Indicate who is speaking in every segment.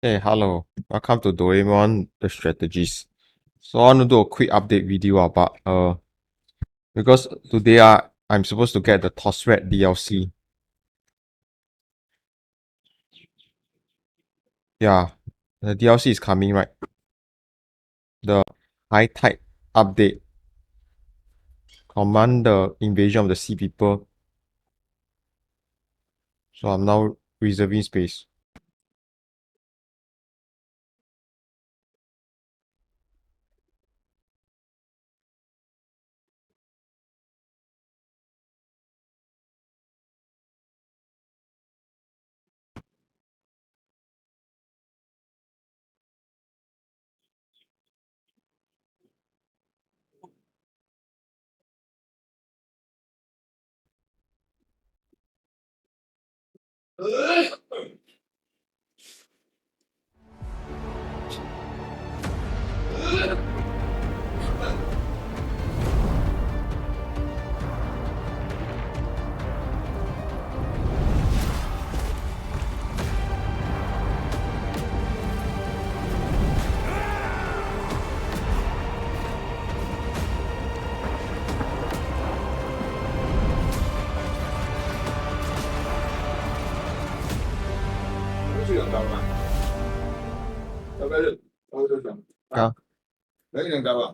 Speaker 1: Hey, hello. Welcome to Doraemon the Strategies. So I want to do a quick update video about because today I'm supposed to get the Tausret DLC. Yeah, the DLC is coming, right? The high tide update. Command the invasion of the sea people. So I'm now reserving space.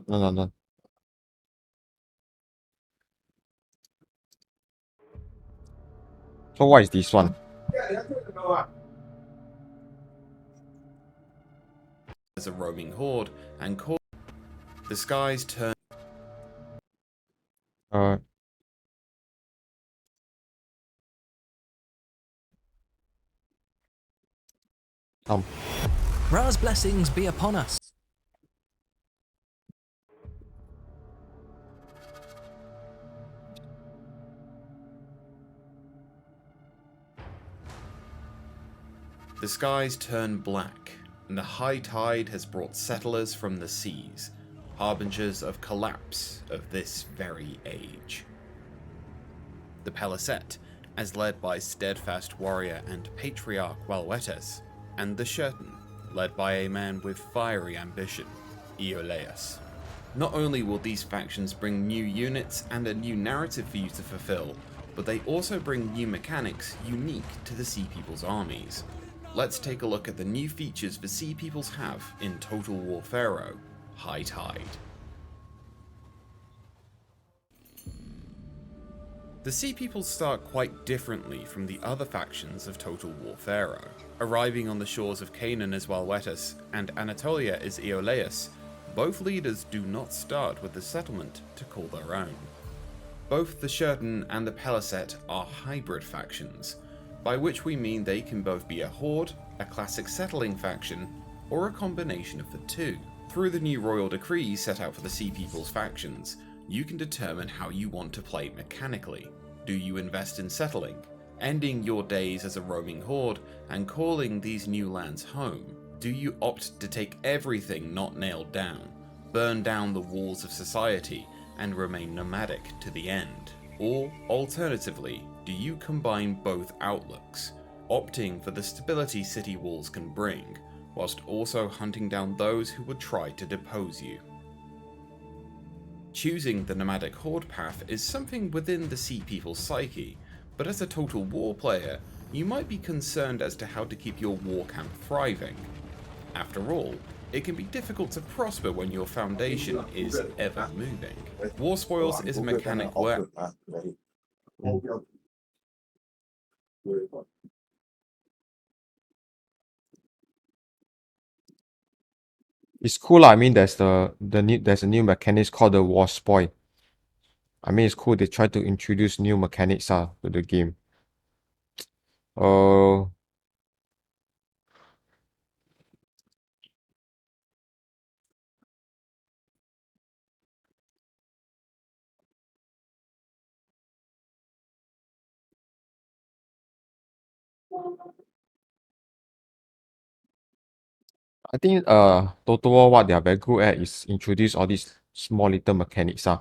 Speaker 1: Yeah, no. So what is this one?
Speaker 2: As a roaming horde and call the skies turn.
Speaker 1: Uh,
Speaker 3: Ra's blessings be upon us.
Speaker 2: The skies turn black, and the high tide has brought settlers from the seas, harbingers of collapse of this very age. The Palisette, as led by steadfast warrior and patriarch Walwetes, and the Shirton, led by a man with fiery ambition, Iolaus. Not only will these factions bring new units and a new narrative for you to fulfill, but they also bring new mechanics unique to the Sea People's armies. Let's take a look at the new features the Sea Peoples have in Total War PHARAOH: High Tide. The Sea Peoples start quite differently from the other factions of Total War PHARAOH. Arriving on the shores of Canaan as Walwetes and Anatolia as Iolaus, both leaders do not start with the settlement to call their own. Both the Shirton and the Palisette are hybrid factions, by which we mean they can both be a horde, a classic settling faction, or a combination of the two. Through the new royal decrees set out for the Sea People's factions, you can determine how you want to play mechanically. Do you invest in settling, ending your days as a roaming horde and calling these new lands home? Do you opt to take everything not nailed down, burn down the walls of society, and remain nomadic to the end? Or, alternatively, do you combine both outlooks, opting for the stability city walls can bring, whilst also hunting down those who would try to depose you? Choosing the nomadic horde path is something within the Sea People's psyche, but as a Total War player, you might be concerned as to how to keep your war camp thriving. After all, it can be difficult to prosper when your foundation is ever moving. War spoils is a mechanic where
Speaker 1: it's cool. I mean, there's a new mechanics called the war spoil. I mean, it's cool. They try to introduce new mechanics to the game. Uh, I think Total War what they are very good at is introduce all these small little mechanics. Oh,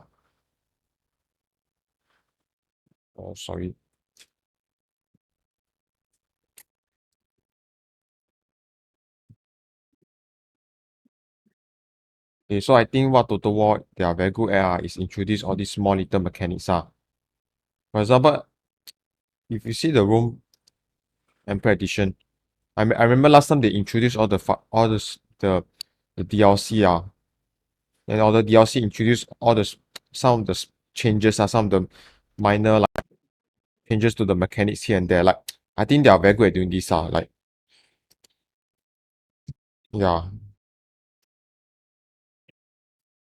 Speaker 1: sorry. Okay, so I think what Total War they are very good at is introduce all these small little mechanics. For example, if you see the Rome Emperor Edition, I remember last time they introduced all the DLC and all the DLC introduced all some of the changes some of the minor like changes to the mechanics here and there. Like I think they are very good at doing this like yeah.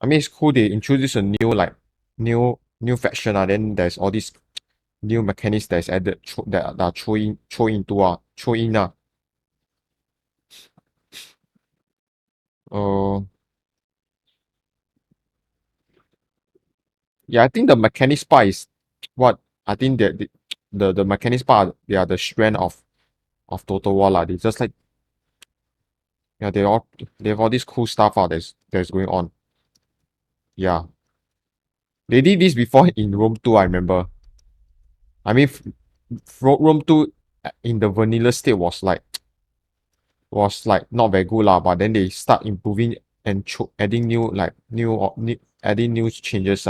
Speaker 1: I mean it's cool they introduce a new like new faction then there's all these new mechanics that's added that are throw in uh yeah, I think the mechanics part is what I think that the mechanics part they are the strength of Total War lah. They just like yeah they have all this cool stuff that's going on. Yeah. They did this before in Rome 2, I remember. I mean Rome 2 in the vanilla state was like not very good lah, but then they start improving and adding new adding new changes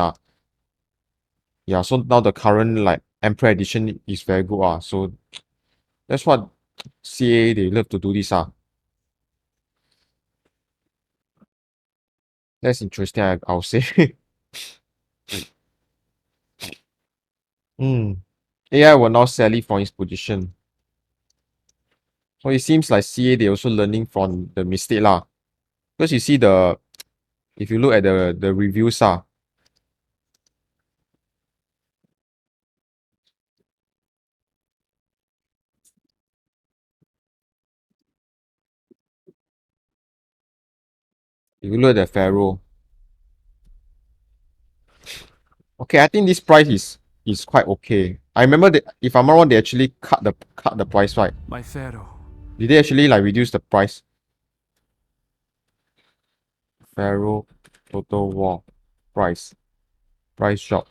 Speaker 1: yeah, so now the current like Emperor edition is very good so that's what CA they love to do this That's interesting I'll say. AI will now sell it from its position. So it seems like CA they also learning from the mistake lah. Because you see if you look at the reviews if you look at the Pharaoh. Okay, I think this price is quite okay. I remember that if I'm not wrong, they actually cut the price, right?
Speaker 4: My Pharaoh.
Speaker 1: Did they actually like reduce the price? Pharaoh Total War price drop.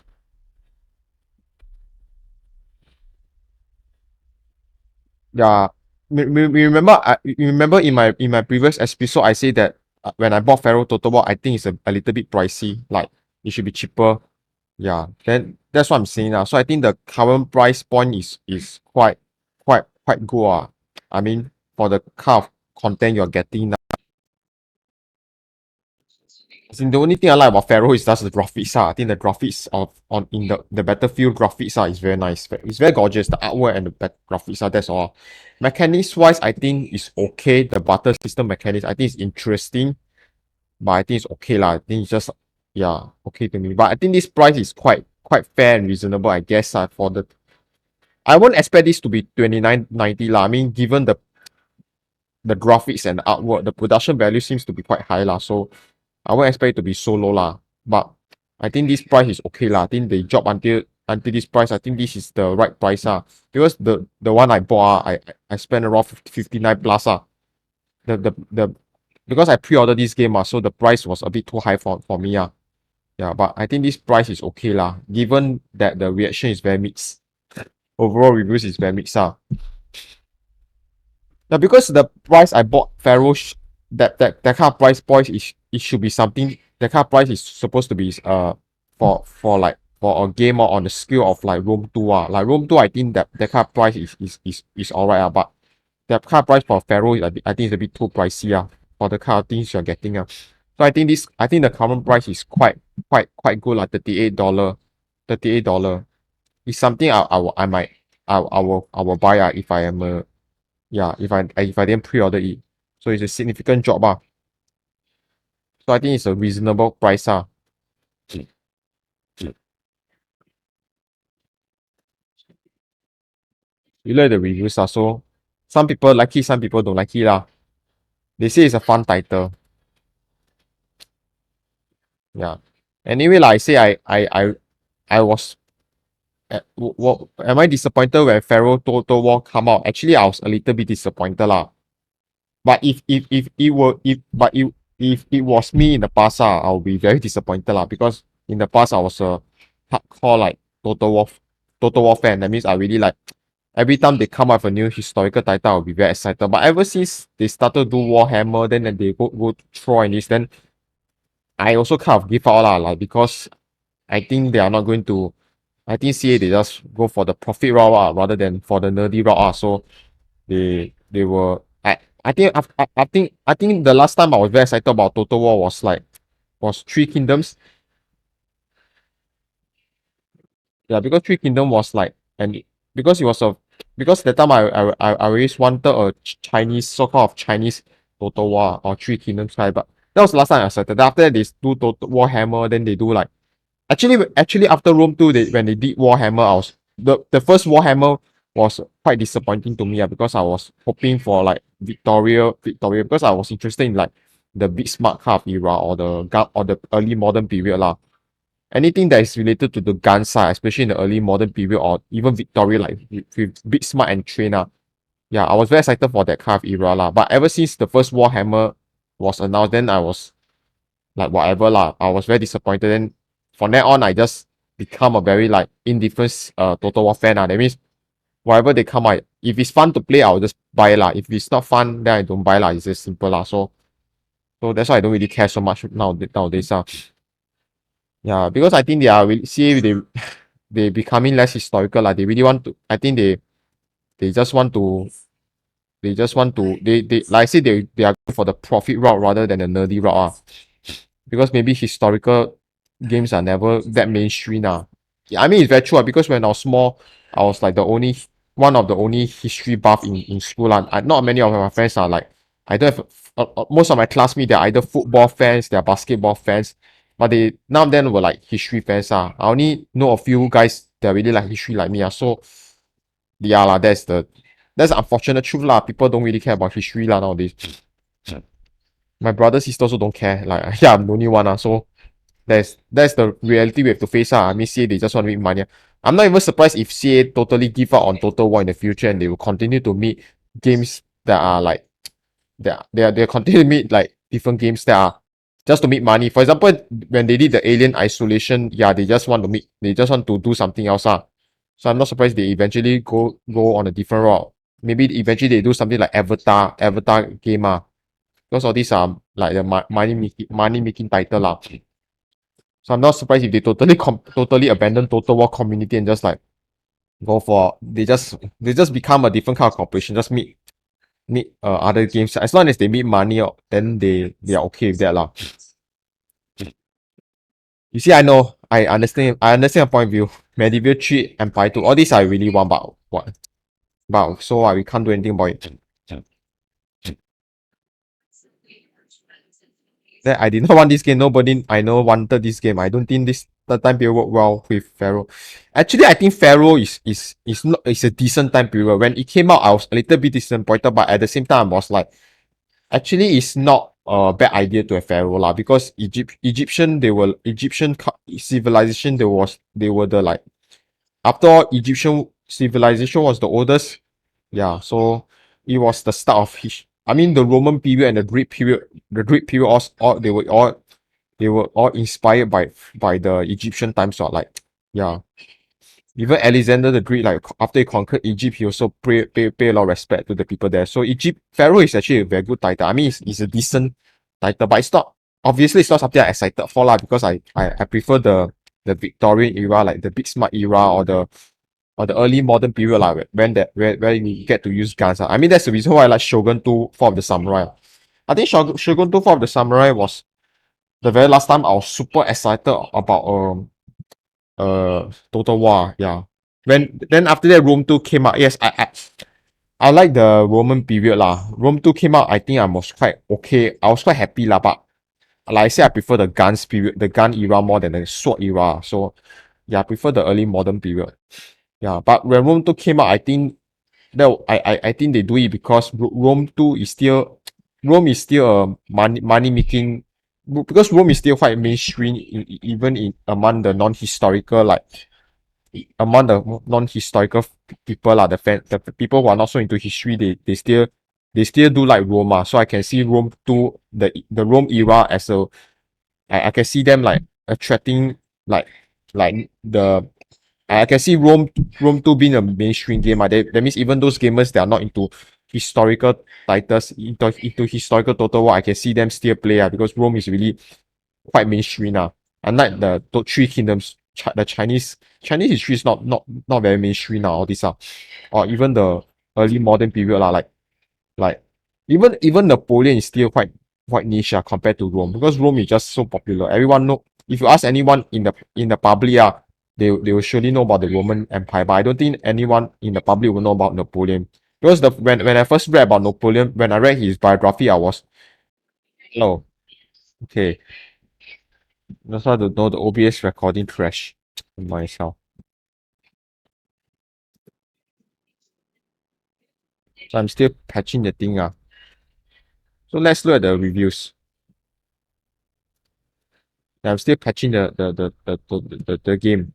Speaker 1: Yeah, you remember in my previous episode I say that when I bought Pharaoh Total War, I think it's a little bit pricey. Like it should be cheaper. Yeah, then that's what I'm saying now. So I think the current price point is quite good. I mean, for the kind of content you're getting now. As in, the only thing I like about Pharaoh is just the graphics. I think the graphics in the Battlefield graphics is very nice. It's very gorgeous. The artwork and the graphics that's all. Mechanics wise, I think it's okay. The battle system mechanics, I think it's interesting. But I think it's okay lah. I think it's just yeah, okay to me. But I think this price is quite fair and reasonable, I guess. For the I won't expect this to be 29.90 lah. I mean, given the graphics and the artwork, the production value seems to be quite high lah. So I won't expect it to be so low lah. But I think this price is okay lah. I think they drop until this price. I think this is the right price because the one I bought I spent around 59 plus the because I pre-ordered this game so the price was a bit too high for me yeah, but I think this price is okay lah. Given that the reaction is very mixed, overall reviews is very mixed Now because the price I bought Pharaoh that kind of price point it should be something. That kind of price is supposed to be for a game or on the scale of like Rome 2 like Rome 2 I think that kind of price is alright but that kind of price for Pharaoh I think it's a bit too pricey for the kind of things you're getting So I think the current price is quite good like $38. $38 is something I might I will buy if I am if I didn't pre-order it. So it's a significant drop So I think it's a reasonable price You look at the reviews so some people like it, some people don't like it They say it's a fun title. Yeah. Anyway, like I say, I was. Am I disappointed when Pharaoh Total War come out? Actually, I was a little bit disappointed But if it was me in the past I'll be very disappointed because in the past I was a hardcore like Total War fan. That means I really like every time they come out with a new historical title, I'll be very excited. But ever since they started to do Warhammer, then they go Troy and this, then I also kind of give out lah, like because I think they are not going to. I think CA they just go for the profit route rather than for the nerdy route so they were. I think the last time I was very excited about Total War was Three Kingdoms. Yeah, because Three Kingdom was like and because it was a because that time I always wanted a Chinese so-called Chinese Total War or Three Kingdoms kind, but that was the last time I started. Then after that they do Total Warhammer, then they do like actually after Rome 2 when they did Warhammer, I was the first Warhammer was quite disappointing to me because I was hoping for like Victoria because I was interested in like the big smart half era or the early modern period lah. Anything that is related to the gun side, especially in the early modern period or even Victoria, like with Big Smart and Trainer. Yeah, I was very excited for that kind of era lah. But ever since the first Warhammer was announced, then I was like whatever lah. I was very disappointed. Then from then on, I just become a very like indifferent Total War fan lah. That means whatever they come out, if it's fun to play, I'll just buy lah. If it's not fun, then I don't buy lah. It's just simple lah. So that's why I don't really care so much nowadays lah. Yeah, because I think they are really see they becoming less historical lah. They really want to. I think they just want to. They like I said they are going for the profit route rather than the nerdy route because maybe historical games are never that mainstream Yeah, I mean it's very true because when I was small, I was like one of the only history buff in school not many of my friends are like I don't have most of my classmates they're either football fans, they're basketball fans, but they none of them were like history fans I only know a few guys that really like history like me so yeah that's the unfortunate truth People don't really care about history nowadays. My brother sister also don't care like yeah I'm the only one so that's the reality we have to face I mean CA they just want to make money. I'm not even surprised if CA totally give up on Total War in the future and they will continue to make games that are like they continue to make like different games that are just to make money. For example, when they did the Alien Isolation, yeah, they just want to do something else So I'm not surprised they eventually go on a different route. Maybe eventually they do something like Avatar game because all these are like the money making title So I'm not surprised if they totally abandon Total War community and just like go for they just become a different kind of corporation, just make other games. As long as they make money, then they are okay with that You see, I understand your point of view. Medieval 3, Empire 2, all these I really want, but what? But so we can't do anything about it. That I did not want this game. Nobody I know wanted this game. I don't think the time period work well with Pharaoh. Actually, I think Pharaoh is a decent time period. When it came out, I was a little bit disappointed, but at the same time, I was like, actually, it's not a bad idea to have Pharaoh because Egyptian civilization they were the like after all Egyptian civilization was the oldest. Yeah, so it was the start of I mean the Roman period and the Greek period. The Greek period all they were all inspired by the Egyptian times like yeah. Even Alexander the Great, like after he conquered Egypt, he also pay a lot of respect to the people there. So Egypt Pharaoh is actually a very good title. I mean, it's a decent title, but it's not obviously it's not something I'm excited for because I prefer the Victorian era, like the Big Smart era or the early modern period where you get to use guns. I mean that's the reason why I like Shogun 2 Fall of the Samurai. I think Shogun 2 Fall of the Samurai was the very last time I was super excited about Total War, yeah. Then after that Rome 2 came out. Yes, I like the Roman period Rome 2 came out, I think I was quite okay. I was quite happy but like I said, I prefer the guns period, the gun era more than the sword era. So yeah, I prefer the early modern period. Yeah, but when Rome 2 came out, I think that I think they do it because Rome 2 is still Rome is still a money making because Rome is still quite mainstream even in among the non-historical among the non-historical people the people who are not so into history they still do like Rome so I can see Rome 2 the Rome era as I can see them like attracting like the I can see Rome 2 being a mainstream game that means even those gamers that are not into historical titles into historical Total War I can see them still play because Rome is really quite mainstream now. Unlike the Three Kingdoms, the Chinese history is not very mainstream now. All this or even the early modern period lah. Like even Napoleon is still quite niche compared to Rome because Rome is just so popular. Everyone know. If you ask anyone in the public they will surely know about the Roman Empire. But I don't think anyone in the public will know about Napoleon because when I first read about Napoleon, when I read his biography, I was oh okay. That's why the know the OBS recording crash myself. So I'm still patching the thing. So let's look at the reviews. I'm still patching the game.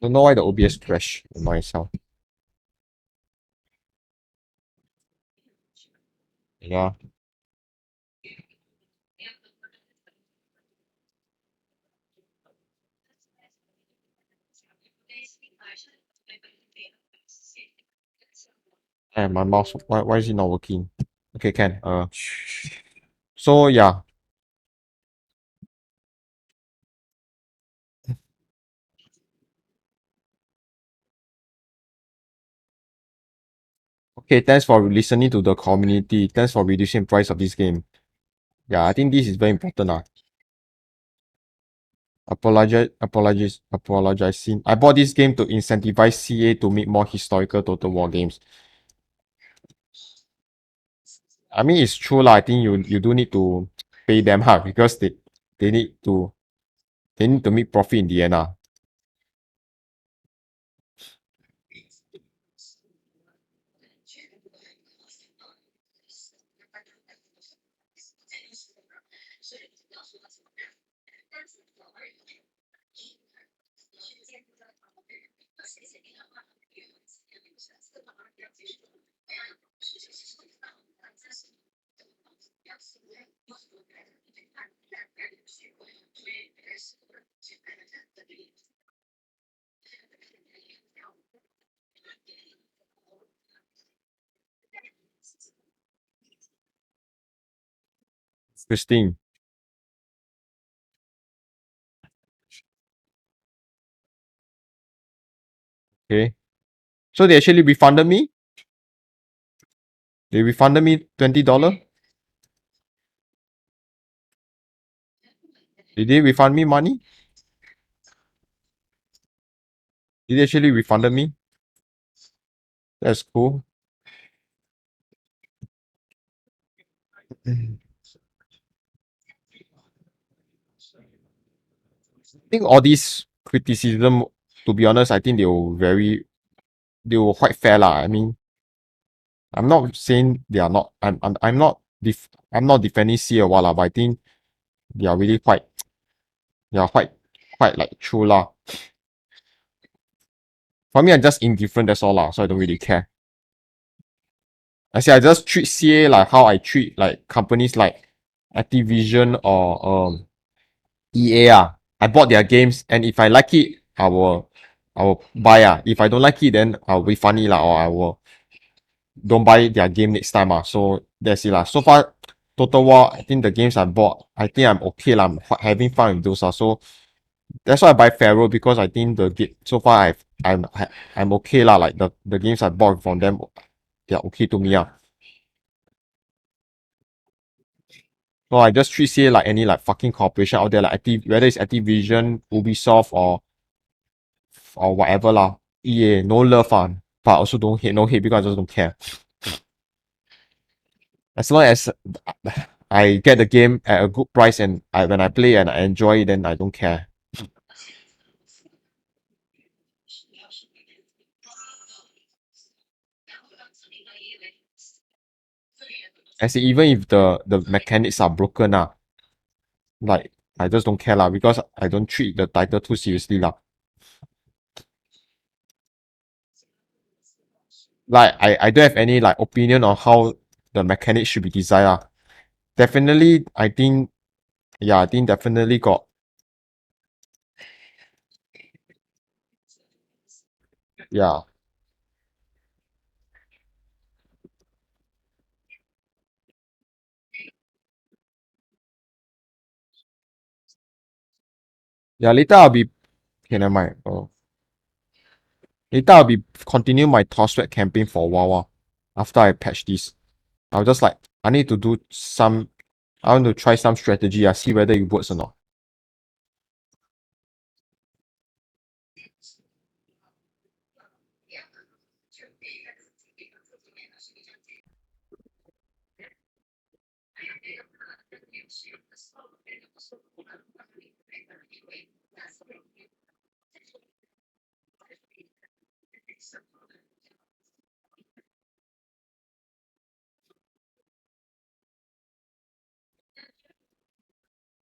Speaker 1: Don't know why the OBS crash myself. Yeah. And my mouse, why is it not working? Okay, can. So yeah. Okay, thanks for listening to the community. Thanks for reducing price of this game. Yeah, I think this is very important. Apologizing. I bought this game to incentivize CA to make more historical Total War games. I mean, it's true lah. I think you do need to pay them because they need to make profit in the end. 15. Okay. So they actually refunded me. They refunded me $20. Did they refund me money? Did they actually refunded me? That's cool. I think all these criticism, to be honest, I think they were quite fair lah. I mean, I'm not saying they are not. I'm not defending C or what lah, but I think they are really they are quite like true lah. For me, I'm just indifferent. That's all lah. So I don't really care. I say I just treat CA like how I treat like companies like Activision or EA. I bought their games, and if I like it, I will buy. If I don't like it, then I'll refund it lah, or I will don't buy their game next time. So that's it lah. So far, Total War, I think the games I bought, I think I'm okay lah. I'm having fun with those. So that's why I buy Pharaoh because I think the game so far I'm okay lah. Like the games I bought from them, they're okay to me. So I just treat CA like any like fucking corporation out there, like whether it's Activision, Ubisoft or whatever lah. EA, no love but also don't hate, no hate because I just don't care. As long as I get the game at a good price and when I play and I enjoy it, then I don't care. I say even if the mechanics are broken like I just don't care lah because I don't treat the title too seriously lah. Like I don't have any like opinion on how the mechanics should be designed. Definitely, I think I think definitely got yeah. Yeah, later I'll be okay, never mind. Oh. Later I'll be continue my Tausret campaign for a while after I patch this. I'll just like I need to do some I want to try some strategy, see whether it works or not.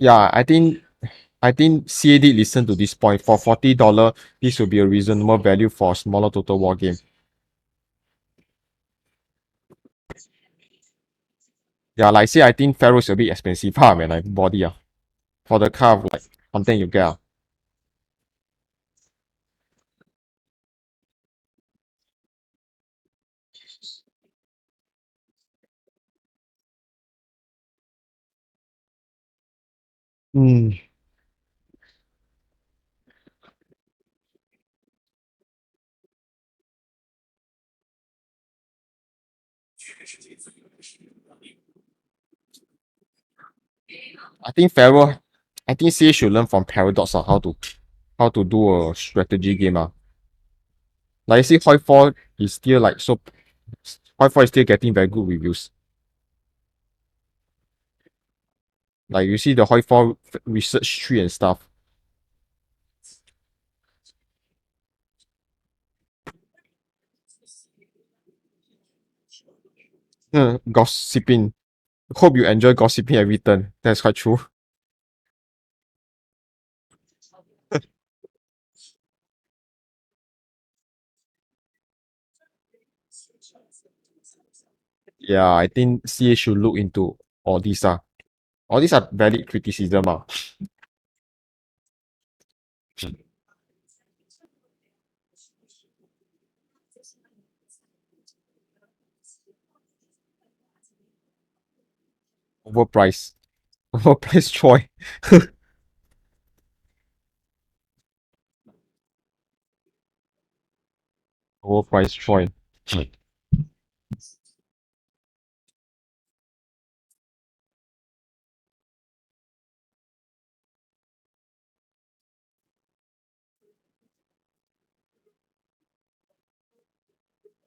Speaker 1: Yeah, I think CA did listen to this point. For $40, this will be a reasonable value for a smaller total war game. Yeah, like I say, I think Pharaoh is a bit expensive, man. Like body, for the kind of like content you get. Mm. I think Pharaoh, I think CA should learn from Paradox on how to do a strategy game. Like I see, Hoi 4 is still like so. Hoi 4 is still getting very good reviews. Like you see the Hoi 4 research tree and stuff. Gossiping. Hope you enjoy gossiping every turn. That's quite true. Yeah, I think CA should look into all these. All these are valid criticism. Overpriced. Overpriced Troy. Overpriced Troy.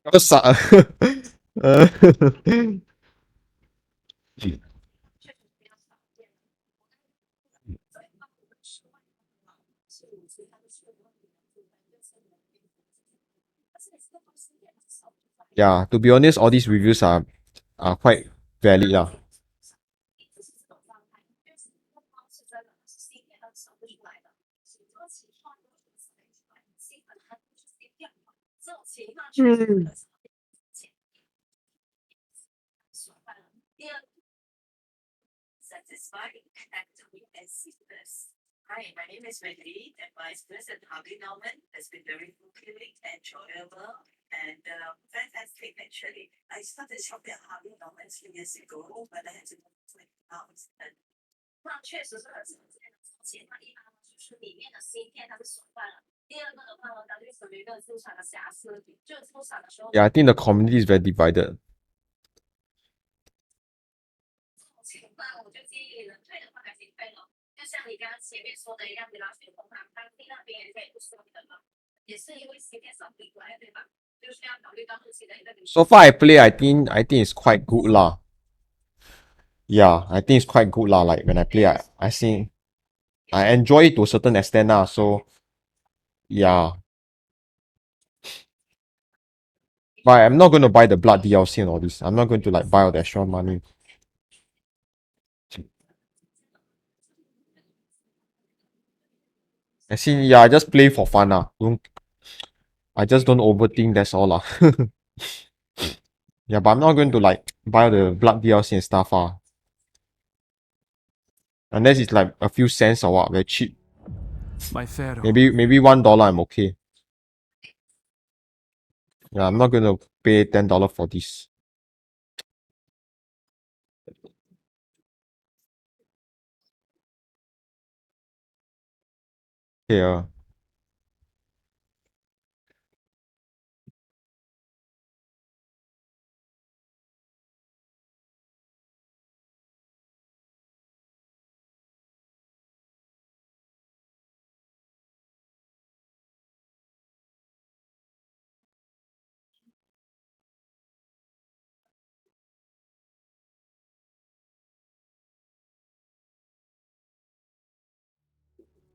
Speaker 1: Uh, yeah, to be honest, all these reviews are quite valid. Yeah, I think the community is very divided. So far I play, I think it's quite good lah. Yeah, I think it's quite good lah. Like when I play, I think I enjoy it to a certain extent lah. So yeah, but I'm not going to buy the blood DLC and all this. I'm not going to like buy all the extra money. I see. Yeah, I just play for fun lah. I just don't overthink. That's all lah. Yeah, but I'm not going to like buy the blood DLC and stuff unless it's like a few cents or what, very cheap.
Speaker 3: My pharaoh.
Speaker 1: Maybe $1 I'm okay. Yeah, I'm not going to pay $10 for this. here.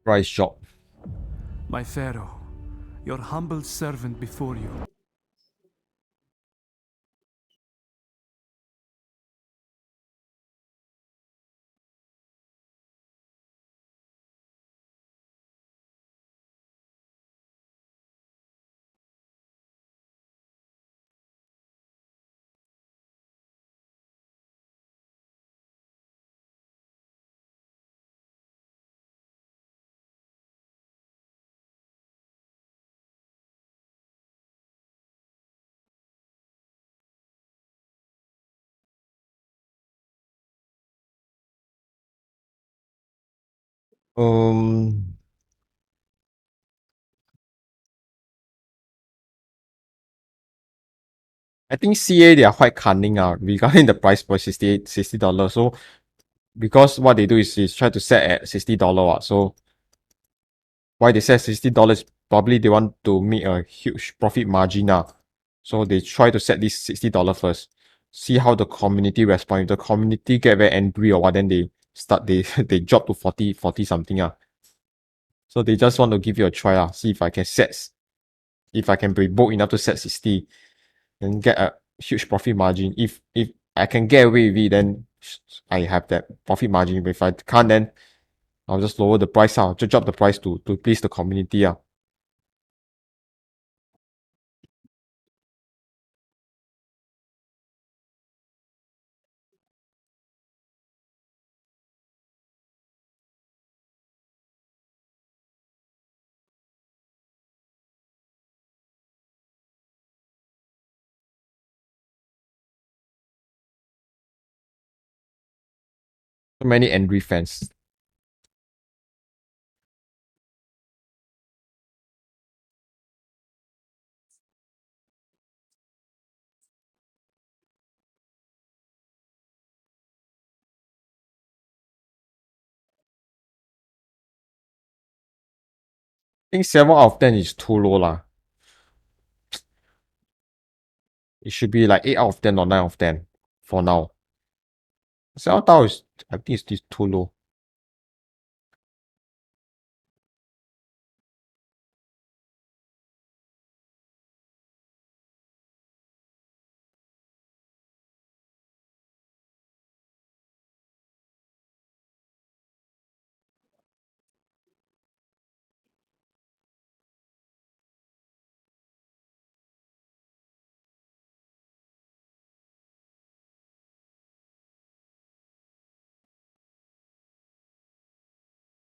Speaker 1: Price drop.
Speaker 3: My Pharaoh, your humble servant before you.
Speaker 1: Um, I think CA they are quite cunning regarding the price for $60. So because what they do is try to set at $60. So why they set $60? Probably they want to make a huge profit margin. So they try to set this $60 first. See how the community respond. If the community get very angry or what, then they start they drop to 40 something. So they just want to give you a try. See if I can be bold enough to set 60 and get a huge profit margin. If I can get away with it, then I have that profit margin. But if I can't, then I'll just lower the price. Just drop the price to please the community. So many angry fans. I think 7 out of 10 is too low lah. It should be like 8 out of 10 or 9 out of 10 for now. 7 out is I think it's too low.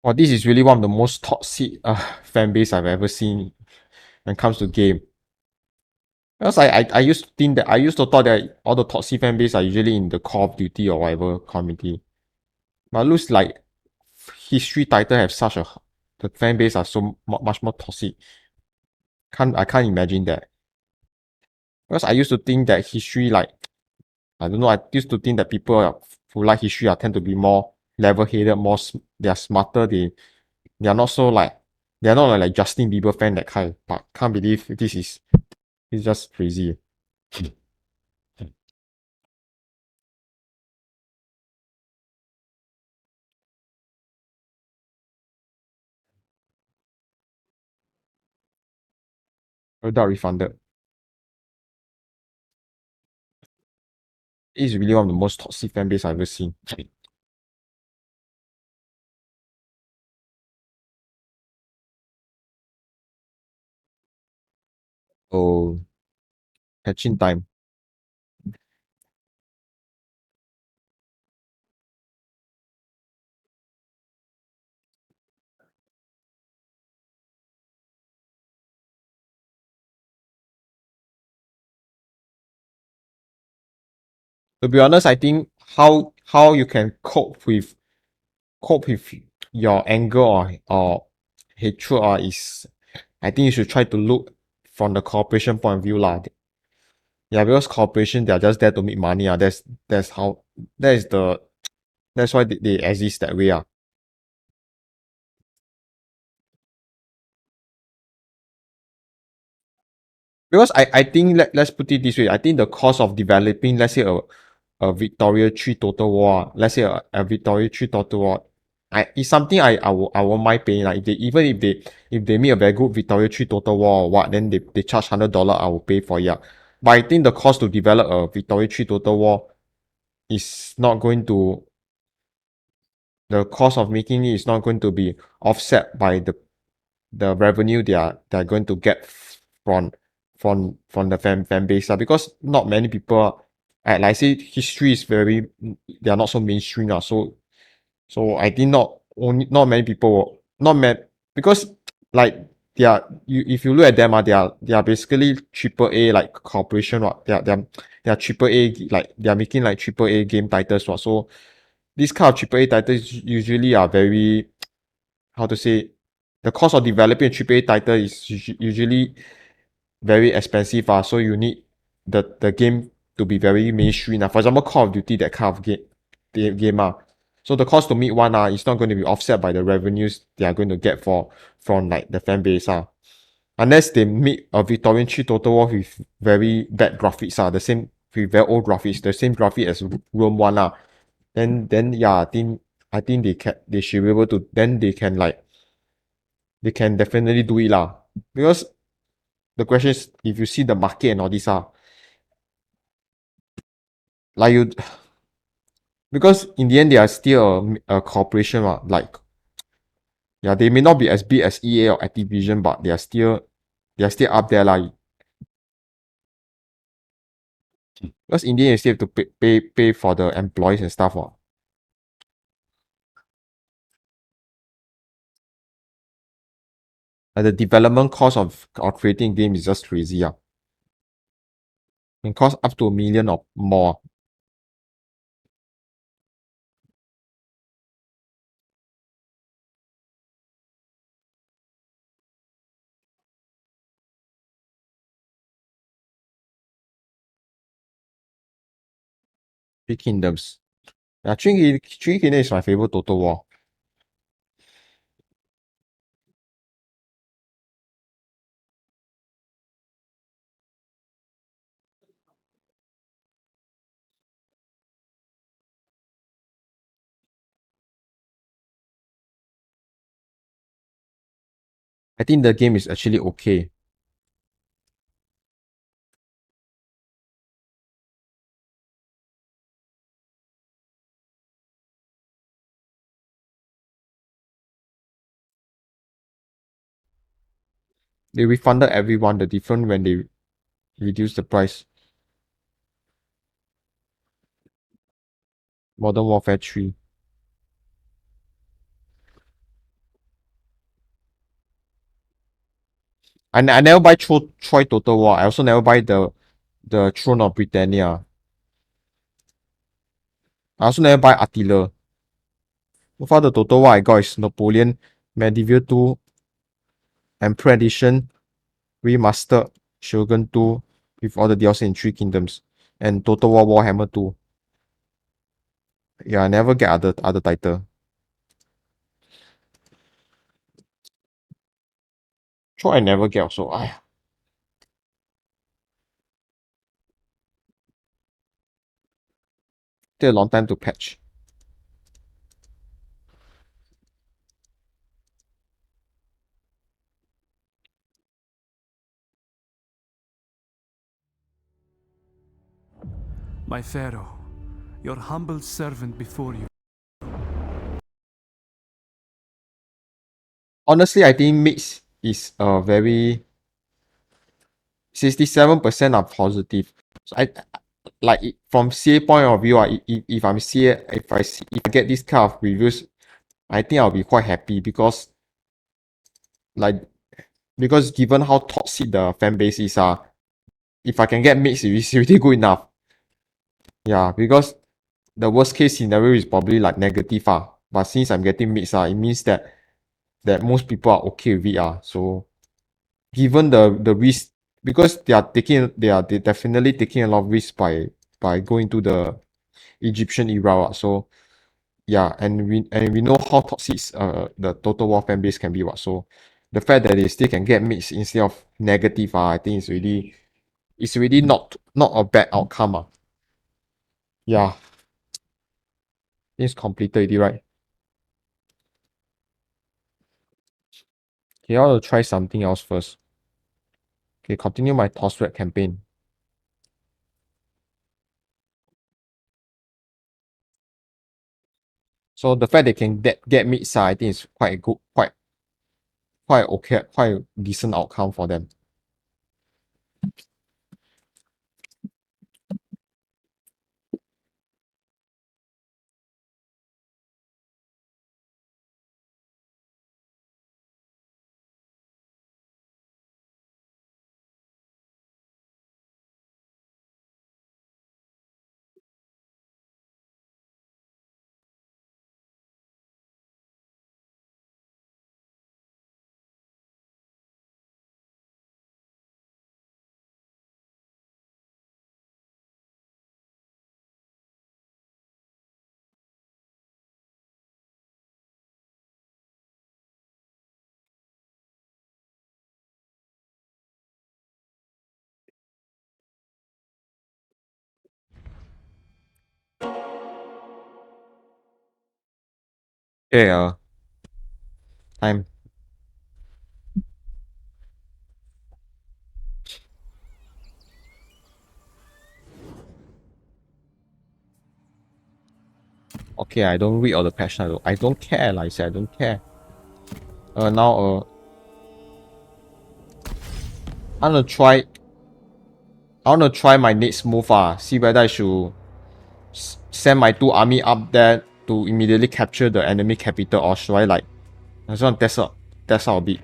Speaker 1: Well, this is really one of the most toxic fan base I've ever seen when it comes to game. Because I used to think that I used to thought that all the toxic fan base are usually in the Call of Duty or whatever community. But it looks like history title have such a the fan base are so much more toxic. I can't imagine that. Because I used to think that history like I don't know, I used to think that people who like history tend to be more level-headed, they are smarter, they are not so like they are not like Justin Bieber fan that kind. But can't believe it's just crazy. Without refunded. It's really one of the most toxic fan base I've ever seen. Oh, catching time. To be honest, I think how you can cope with your anger or hatred is, I think you should try to look from the corporation point of view lah. Yeah, because corporation they are just there to make money. That's how that is the that's why they exist that way. Because I think let's put it this way. I think the cost of developing, let's say a Victoria 3 Total War, let's say a Victoria 3 Total War, it's something I won't mind paying. Like if they even if they make a very good Victoria 3 Total War or what, then they charge $100, I will pay for it. Yeah. But I think the cost to develop a Victoria 3 Total War is not going to the cost of making it is not going to be offset by the revenue they're going to get from from the fan base because not many people like I say history is very they are not so mainstream so I think not many people not many because like they are if you look at them they are basically triple A like corporation what they are triple A like they are making like triple A game titles what so these kind of triple A titles usually are very how to say the cost of developing a AAA title is usually very expensive. So you need the game to be very mainstream. For example, Call of Duty, that kind of game. So the cost to meet one is not going to be offset by the revenues they are going to get from like the fan base. Unless they make a Victorian 3 Total War with very bad graphics. The same with very old graphics, the same graphic as Rome 1. Then yeah, I think they should be able to then they can definitely do it lah. Because the question is if you see the market and all this like you because in the end they are still a corporation like yeah they may not be as big as EA or Activision but they are still up there like because in the end you still have to pay for the employees and stuff. And the development cost of creating game is just crazy. It cost up to $1 million or more. Three Kingdoms. Yeah, Three Kingdoms is my favorite Total War. I think the game is actually okay. They refunded everyone the different when they reduced the price. Modern Warfare 3. I never buy Troy Total War. I also never buy the Throne of Britannia. I also never buy Attila. So far the Total War I got is Napoleon, Medieval 2, Emperor Edition, Remastered, Shogun 2, with all the DLC in Three Kingdoms, and Total War Warhammer 2. Yeah, I never get other title. Troy I never get also. Take a long time to patch.
Speaker 3: My Pharaoh, your humble servant before you.
Speaker 1: Honestly, I think mix is a very 67% are positive. So like from CA point of view, if I'm CA, if I get this kind of reviews, I think I'll be quite happy because like because given how toxic the fan base is, if I can get mixed, it's really good enough. Yeah, because the worst case scenario is probably like negative. But since I'm getting mixed, it means that that most people are okay with it. So given the risk, because they definitely taking a lot of risk by going to the Egyptian era. So yeah, and we know how toxic the Total War fan base can be. So the fact that they still can get mixed instead of negative, I think it's really not a bad outcome. Yeah, it's completed already, right? Okay, I want to try something else first. Okay, continue my Tausret campaign. So the fact they can get mid I think is quite a good, quite okay, quite a decent outcome for them. Okay, time. Okay, I don't read all the patch notes. I don't care, like I said, I don't care. Now, I wanna try. I wanna try my next move. See whether I should send my 2 army up there to immediately capture the enemy capital, or should I like? I just want to test out a bit.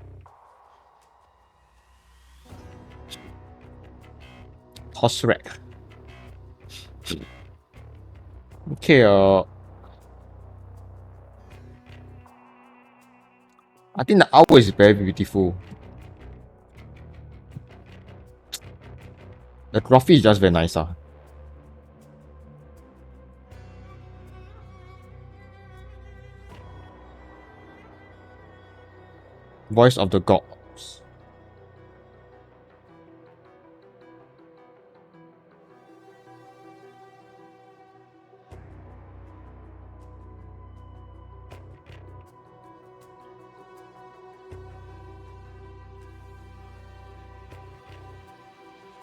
Speaker 1: Tausret. Okay, I think the owl is very beautiful. The trophy is just very nice. Voice of the Gods.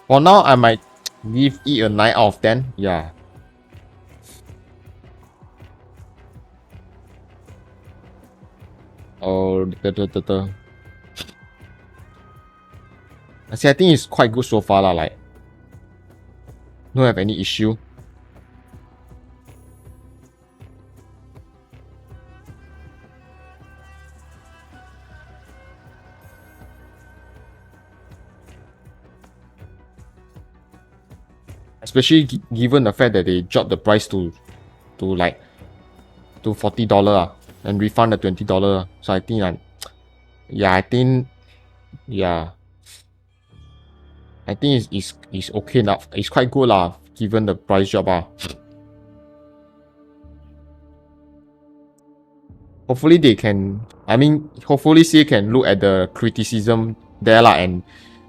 Speaker 1: For now, I might give it a 9 out of 10. Yeah. Oh, I see, I think it's quite good so far, lah. Like, don't have any issue. Especially given the fact that they dropped the price to like to $40 and refund the $20. So I think like, yeah, yeah, I think it's okay enough. It's quite good lah, given the price drop. Hopefully they can. I mean, hopefully they can look at the criticism there lah, and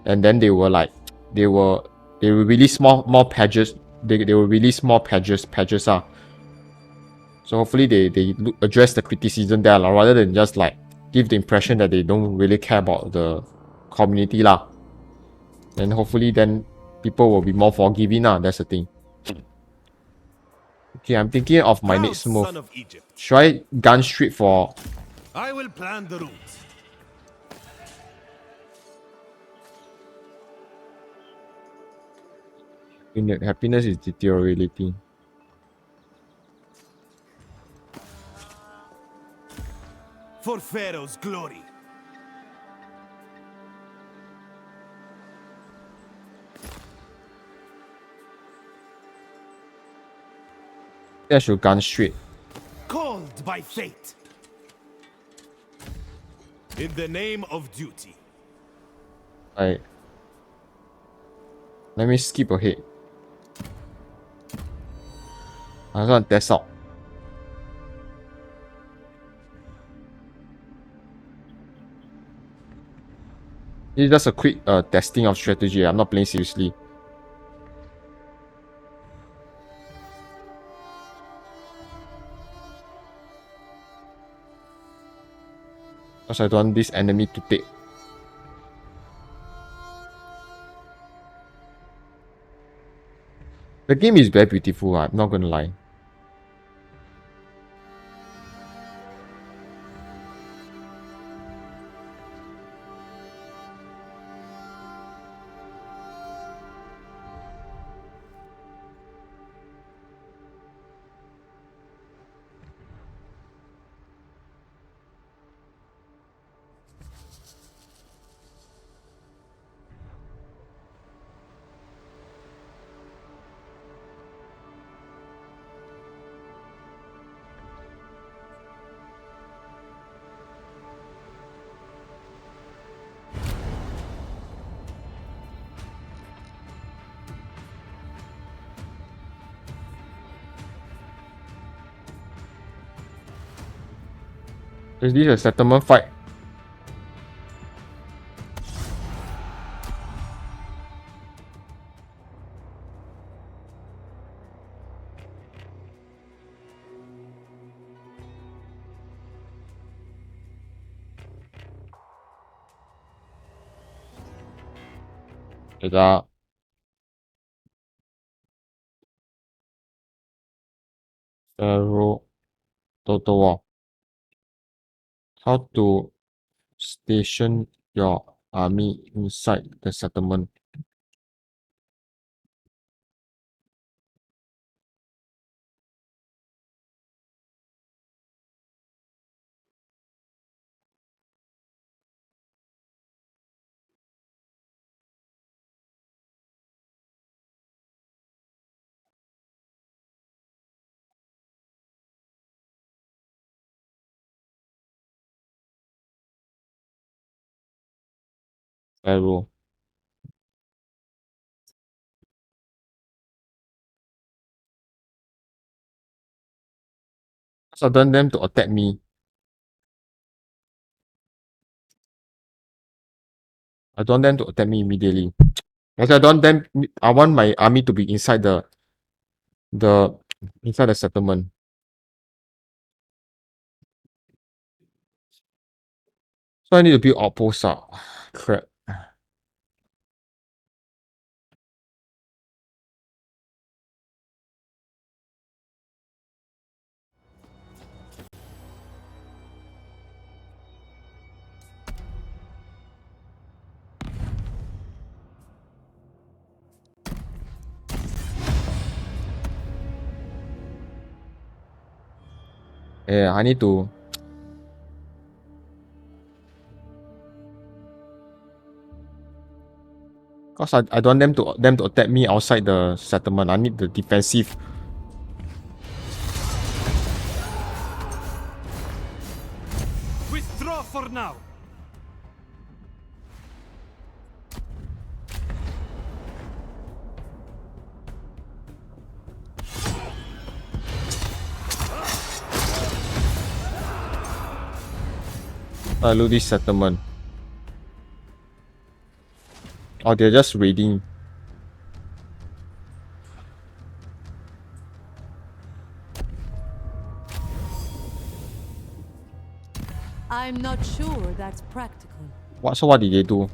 Speaker 1: then they will like they will release more patches. They will release more patches. So hopefully they address the criticism there lah, rather than just like give the impression that they don't really care about the community lah. And hopefully then people will be more forgiving lah. That's the thing. Okay, I'm thinking of my next move. Should I gun straight for?
Speaker 4: I will plan the route.
Speaker 1: Happiness is deteriorating.
Speaker 4: For Pharaoh's glory.
Speaker 1: I should gun straight.
Speaker 4: Called by fate. In the name of duty.
Speaker 1: Alright. Let me skip ahead. I just want to test out. This is just a quick testing of strategy. I'm not playing seriously. Because I don't want this enemy to take. The game is very beautiful, I'm not gonna lie. Is this a settlement fight? Kita Pharaoh Total War. How to station your army inside the settlement. Pharaoh. So I don't want them to attack me. I don't want them to attack me immediately. Actually, I don't want them. I want my army to be inside the inside the settlement. So I need to build outposts. Crap. Yeah, I need to. Cause I don't want them to attack me outside the settlement. I need the defensive.
Speaker 4: Withdraw for now.
Speaker 1: I lose this settlement. Oh, they're just raiding.
Speaker 5: I'm not sure that's practical.
Speaker 1: So what did they do?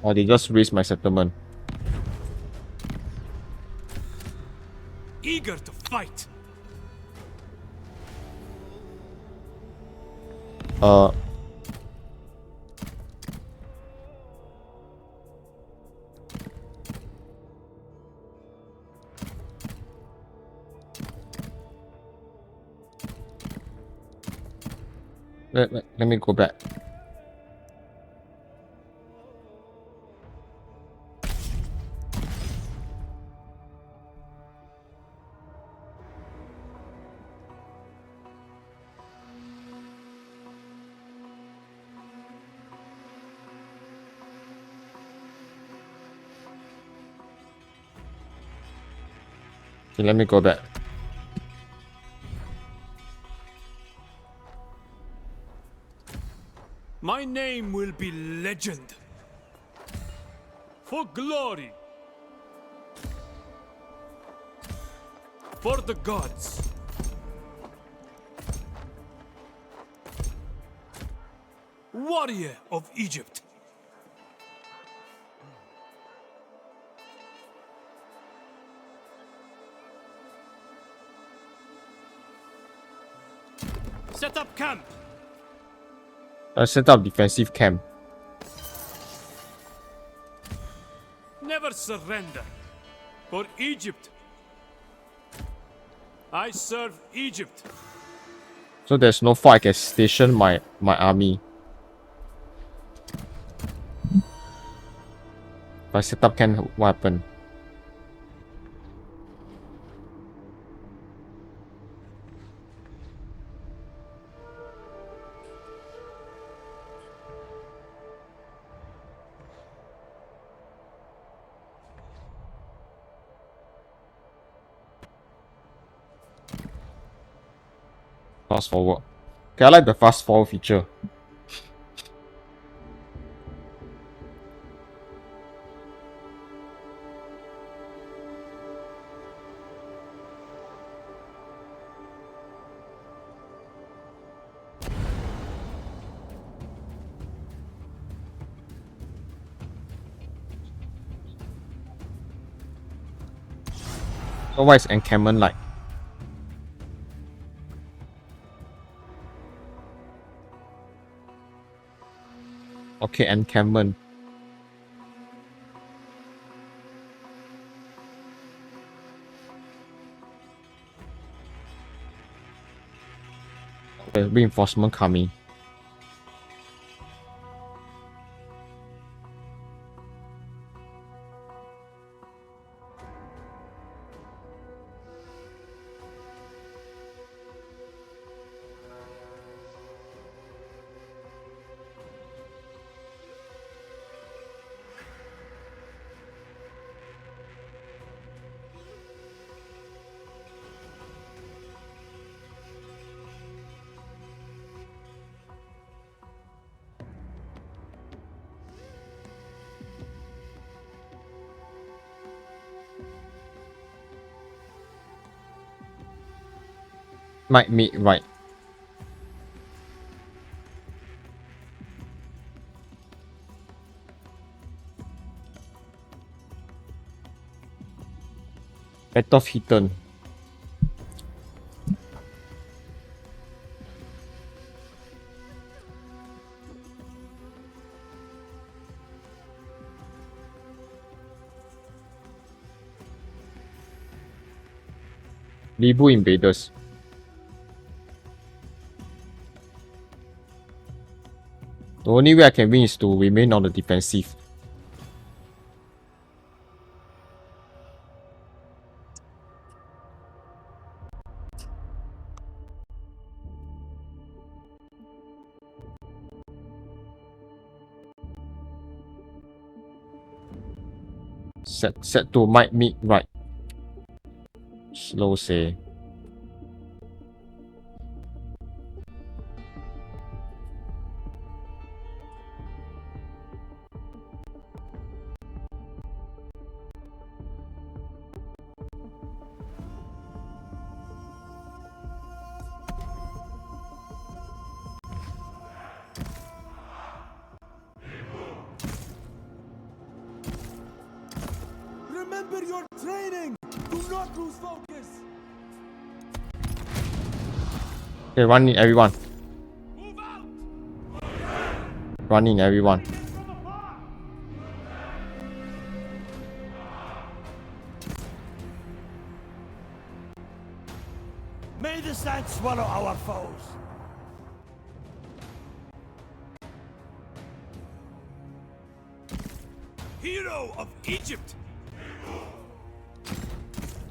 Speaker 1: Or they just raised my settlement.
Speaker 4: Eager to fight.
Speaker 1: Let me go back. Okay, let me go back.
Speaker 4: My name will be legend. For glory. For the gods. Warrior of Egypt. Set up camp.
Speaker 1: Let's set up defensive camp.
Speaker 4: Never surrender. For Egypt. I serve Egypt.
Speaker 1: So there's no fight, I can station my army. If I set up camp, what happen? Fast forward. Okay, I like the fast forward feature. So what is encampment like? Okay, encampment. Okay, reinforcement coming. Might meet right. Battle of Hidden. Libu invaders. The only way I can win is to remain on the defensive. Set to might meet right. Slow say.
Speaker 3: Remember your training! Do not lose focus!
Speaker 1: Okay, run in everyone. Run in everyone.
Speaker 3: May the sand swallow our foes!
Speaker 4: Hero of Egypt.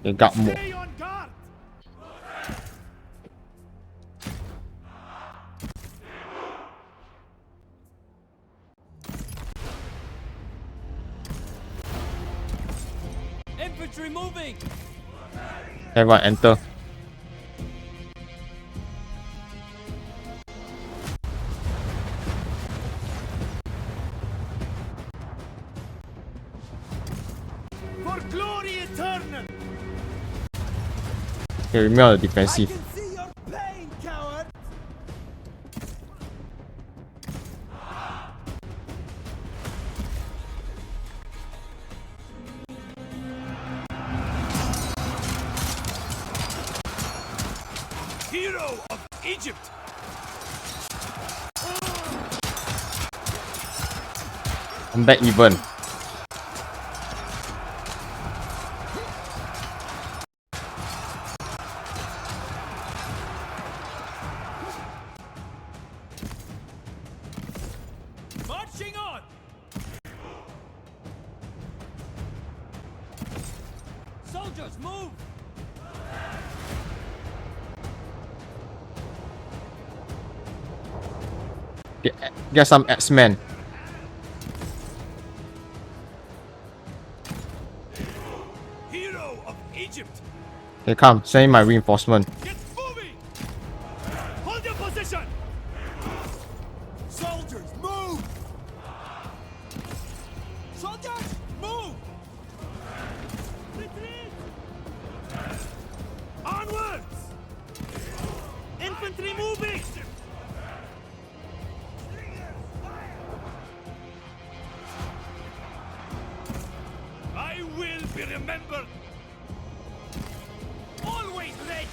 Speaker 1: They got more.
Speaker 4: Stay on guard. Infantry moving.
Speaker 1: Everyone enter.
Speaker 4: For glory eternal.
Speaker 1: Okay, remain on the defensive.
Speaker 4: See your pain, coward. Hero of Egypt.
Speaker 1: I'm back even.
Speaker 4: Marching on. Soldiers, move.
Speaker 1: Get some X-Men.
Speaker 4: Hero of Egypt.
Speaker 1: Okay, come. Send my reinforcement.
Speaker 4: Get moving. Hold your position. Soldiers, move. Soldiers, move. Retreat. Onwards. Infantry moving. I will be remembered. Always ready.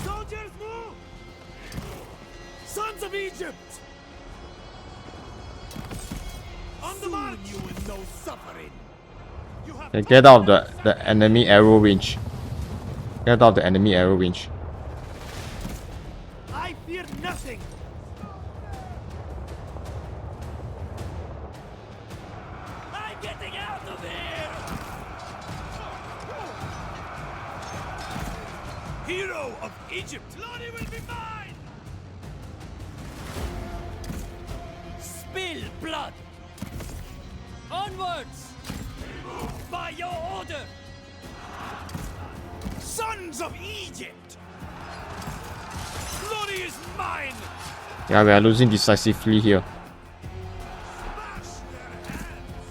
Speaker 4: Soldiers, move. Sons of Egypt. On the march. You will know suffering. You have
Speaker 1: Okay, get out of the enemy arrow range. Get out of the enemy arrow range.
Speaker 4: I fear nothing. I'm getting out of here. Hero of Egypt. Glory will be mine. Spill blood. Onwards. By your order. Sons of Egypt. Glory is mine.
Speaker 1: Yeah, we are losing decisively here.
Speaker 4: Smash their hands.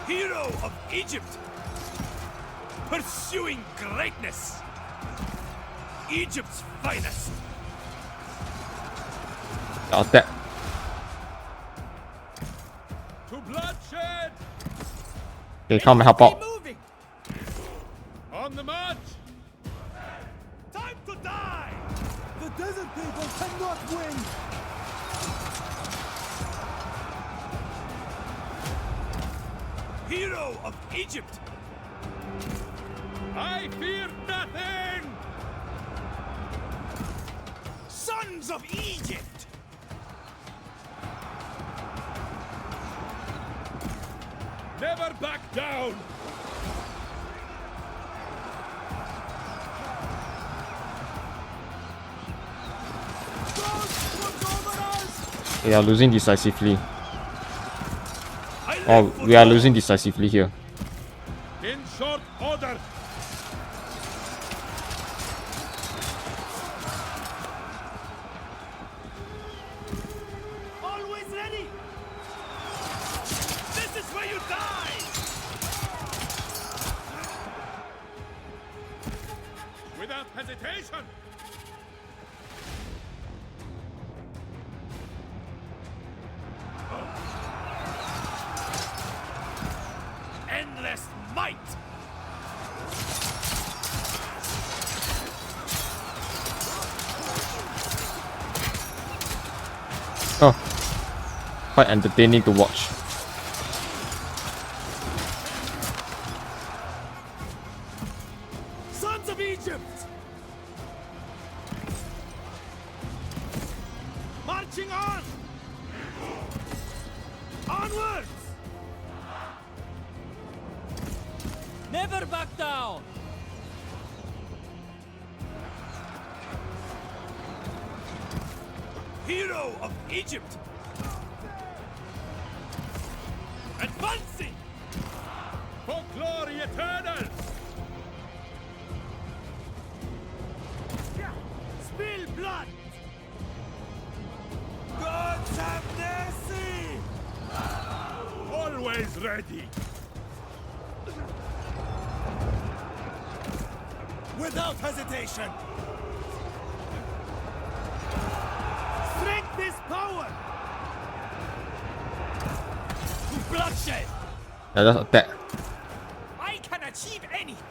Speaker 4: Hero of Egypt. Pursuing greatness. Egypt's finest.
Speaker 1: Attack.
Speaker 4: To bloodshed.
Speaker 1: Okay, come and help out.
Speaker 4: Moving. On the march. Time to die. The desert people cannot win. Hero of Egypt. I fear nothing. Sons of Egypt. Never back down.
Speaker 1: We are losing decisively.
Speaker 4: I
Speaker 1: Oh,
Speaker 4: live for
Speaker 1: we are
Speaker 4: war.
Speaker 1: losing decisively here.
Speaker 4: In short order. Always ready. This is where you die. Without hesitation. Endless might.
Speaker 1: Oh, quite entertaining to watch.
Speaker 4: Sons of Egypt. Marching on! Onwards! Never back down! Hero of Egypt! Advancing! For glory eternal! Spill blood! Gods have mercy! Always ready! Without hesitation! Strength is power! To bloodshed!
Speaker 1: Yeah, just attack.
Speaker 4: I can achieve anything!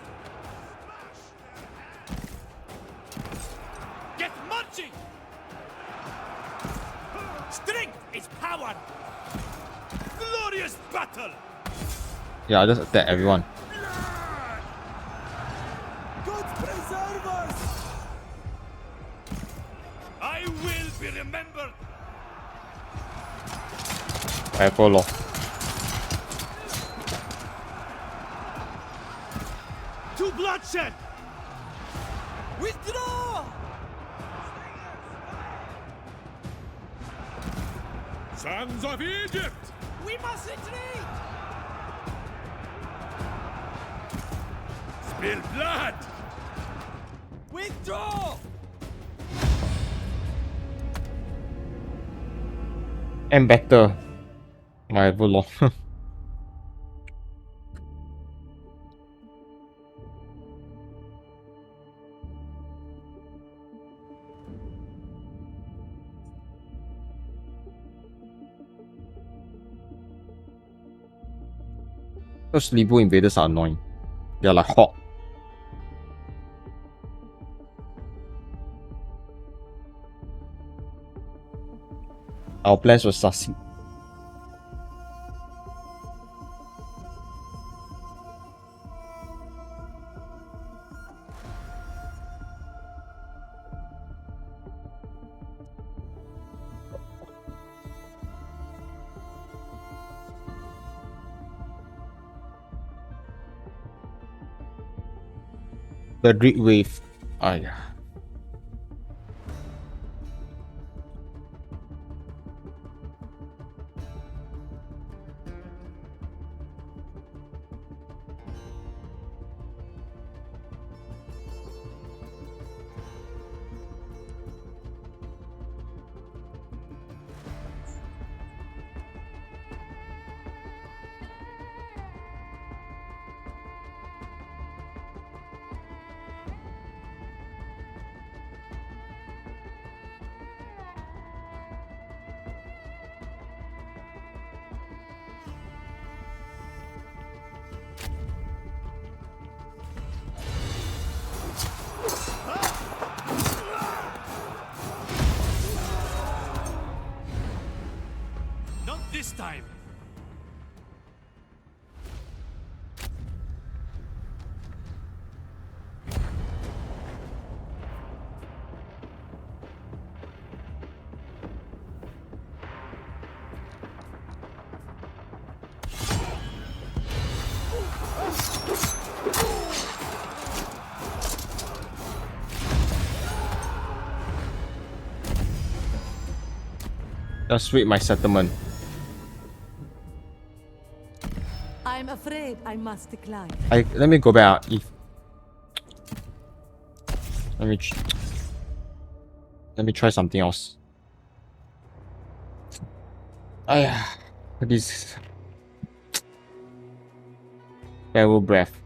Speaker 4: Get marching! Strength is power! Glorious battle!
Speaker 1: Yeah, just attack everyone.
Speaker 4: God preserve us! I will be remembered!
Speaker 1: Careful, lor.
Speaker 4: To bloodshed! Withdraw! Sons of Egypt! We must retreat! Spill blood! Withdraw!
Speaker 1: And better. Whatever, lor. Those Libu invaders are annoying. They're like hot. Our plans will succeed. The Dread Wave. Ah, yeah.
Speaker 4: Not this time!
Speaker 1: Just sweep my settlement.
Speaker 5: I'm afraid I must decline.
Speaker 1: Let me go back. Let me try something else. This farewell breath.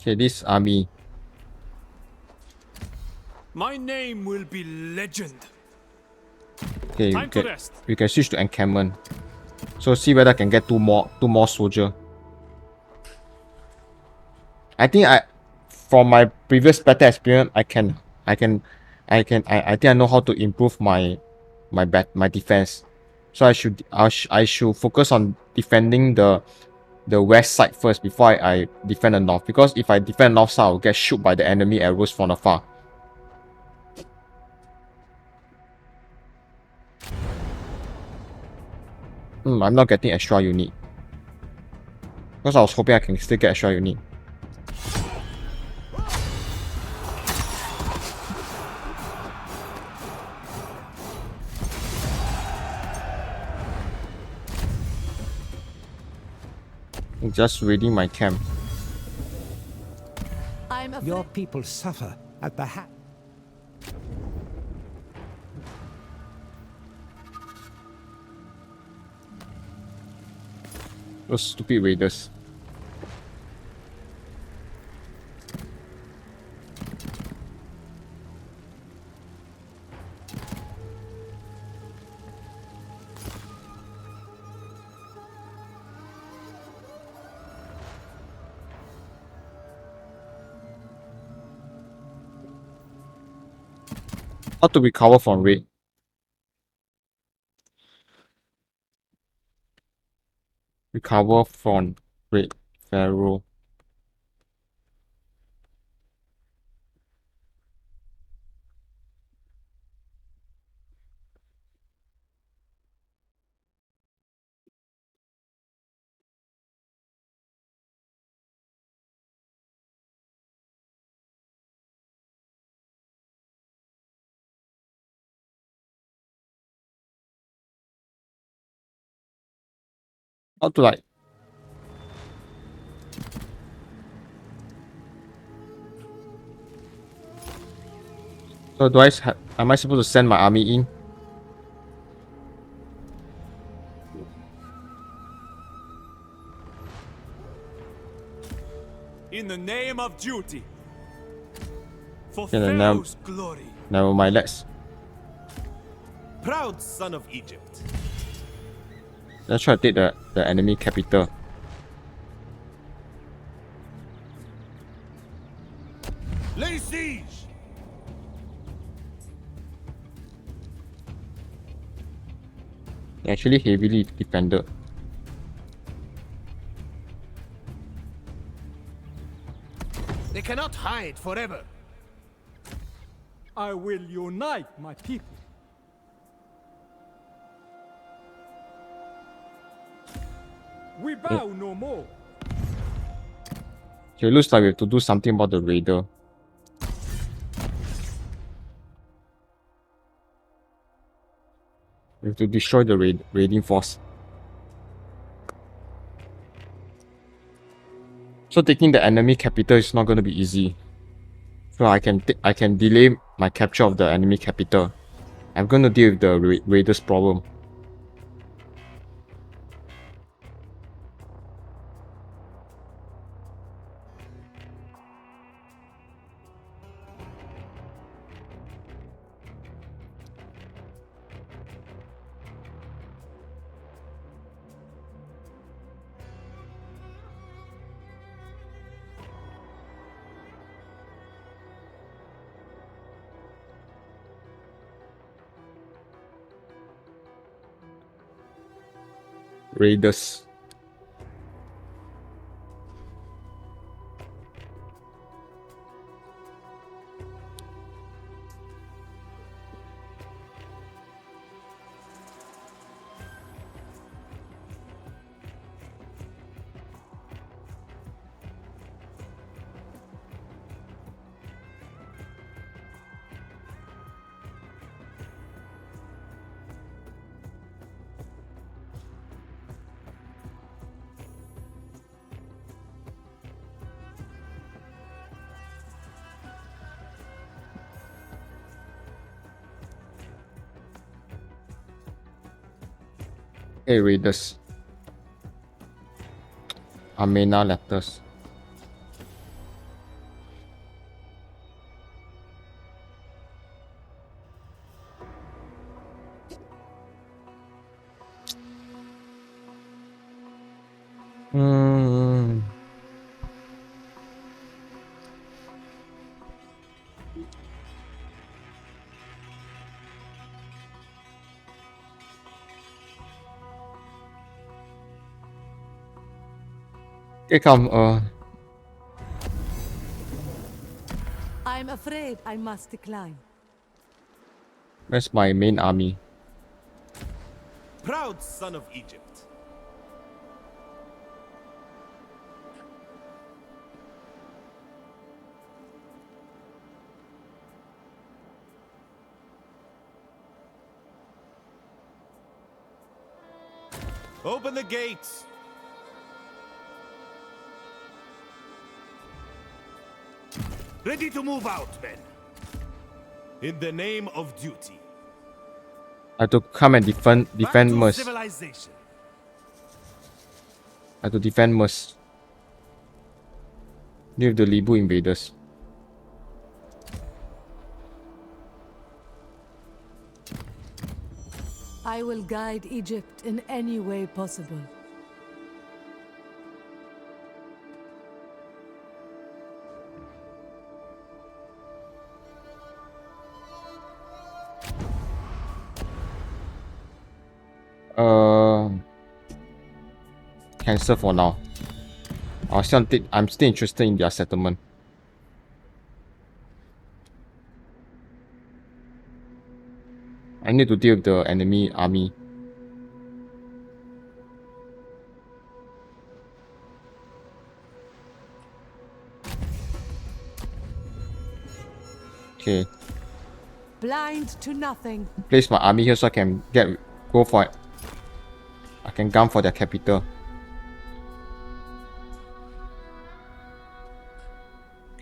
Speaker 1: Okay, this army.
Speaker 4: My name will be legend.
Speaker 1: Okay,
Speaker 4: Time to rest.
Speaker 1: we can switch to encampment. So see whether I can get two more soldier. I think from my previous battle experience, I think I know how to improve my defense. So I should focus on defending the west side first before I defend the north. Because if I defend north side, I'll get shoot by the enemy arrows from afar. I'm not getting extra unit. Because I was hoping I can still get extra unit. Just raiding my camp.
Speaker 5: I'm afraid.
Speaker 6: Your people suffer at the
Speaker 1: Those stupid raiders. How to recover from raid? Recover from raid. Pharaoh. How to like... So am I supposed to send my army in?
Speaker 4: In the name of duty. For
Speaker 1: Okay, then
Speaker 4: Pharaoh's glory.
Speaker 1: never mind, let's
Speaker 4: Proud son of Egypt.
Speaker 1: try to take the enemy capital.
Speaker 4: Lay siege.
Speaker 1: They actually heavily defended.
Speaker 4: They cannot hide forever.
Speaker 3: I will unite my people. We bow no more.
Speaker 1: Okay, it looks like we have to do something about the raider. We have to destroy the raiding force. So taking the enemy capital is not going to be easy. So I can delay my capture of the enemy capital. I'm going to deal with the raiders problem. Raiders. Hey, raiders. Amena letters. Hmm. Okay, come.
Speaker 5: I'm afraid I must decline.
Speaker 1: Where's my main army?
Speaker 4: Proud son of Egypt. Open the gates. Ready to move out, men. In the name of duty.
Speaker 1: I have to come and defend
Speaker 4: Back to
Speaker 1: Mers.
Speaker 4: civilization.
Speaker 1: I have to defend Mers. You have the Libu invaders.
Speaker 5: I will guide Egypt in any way possible.
Speaker 1: Cancel for now. I'm still interested in their settlement. I need to deal with the enemy army. Okay.
Speaker 5: Blind to nothing.
Speaker 1: Place my army here so I can go for it. I can gun for their capital.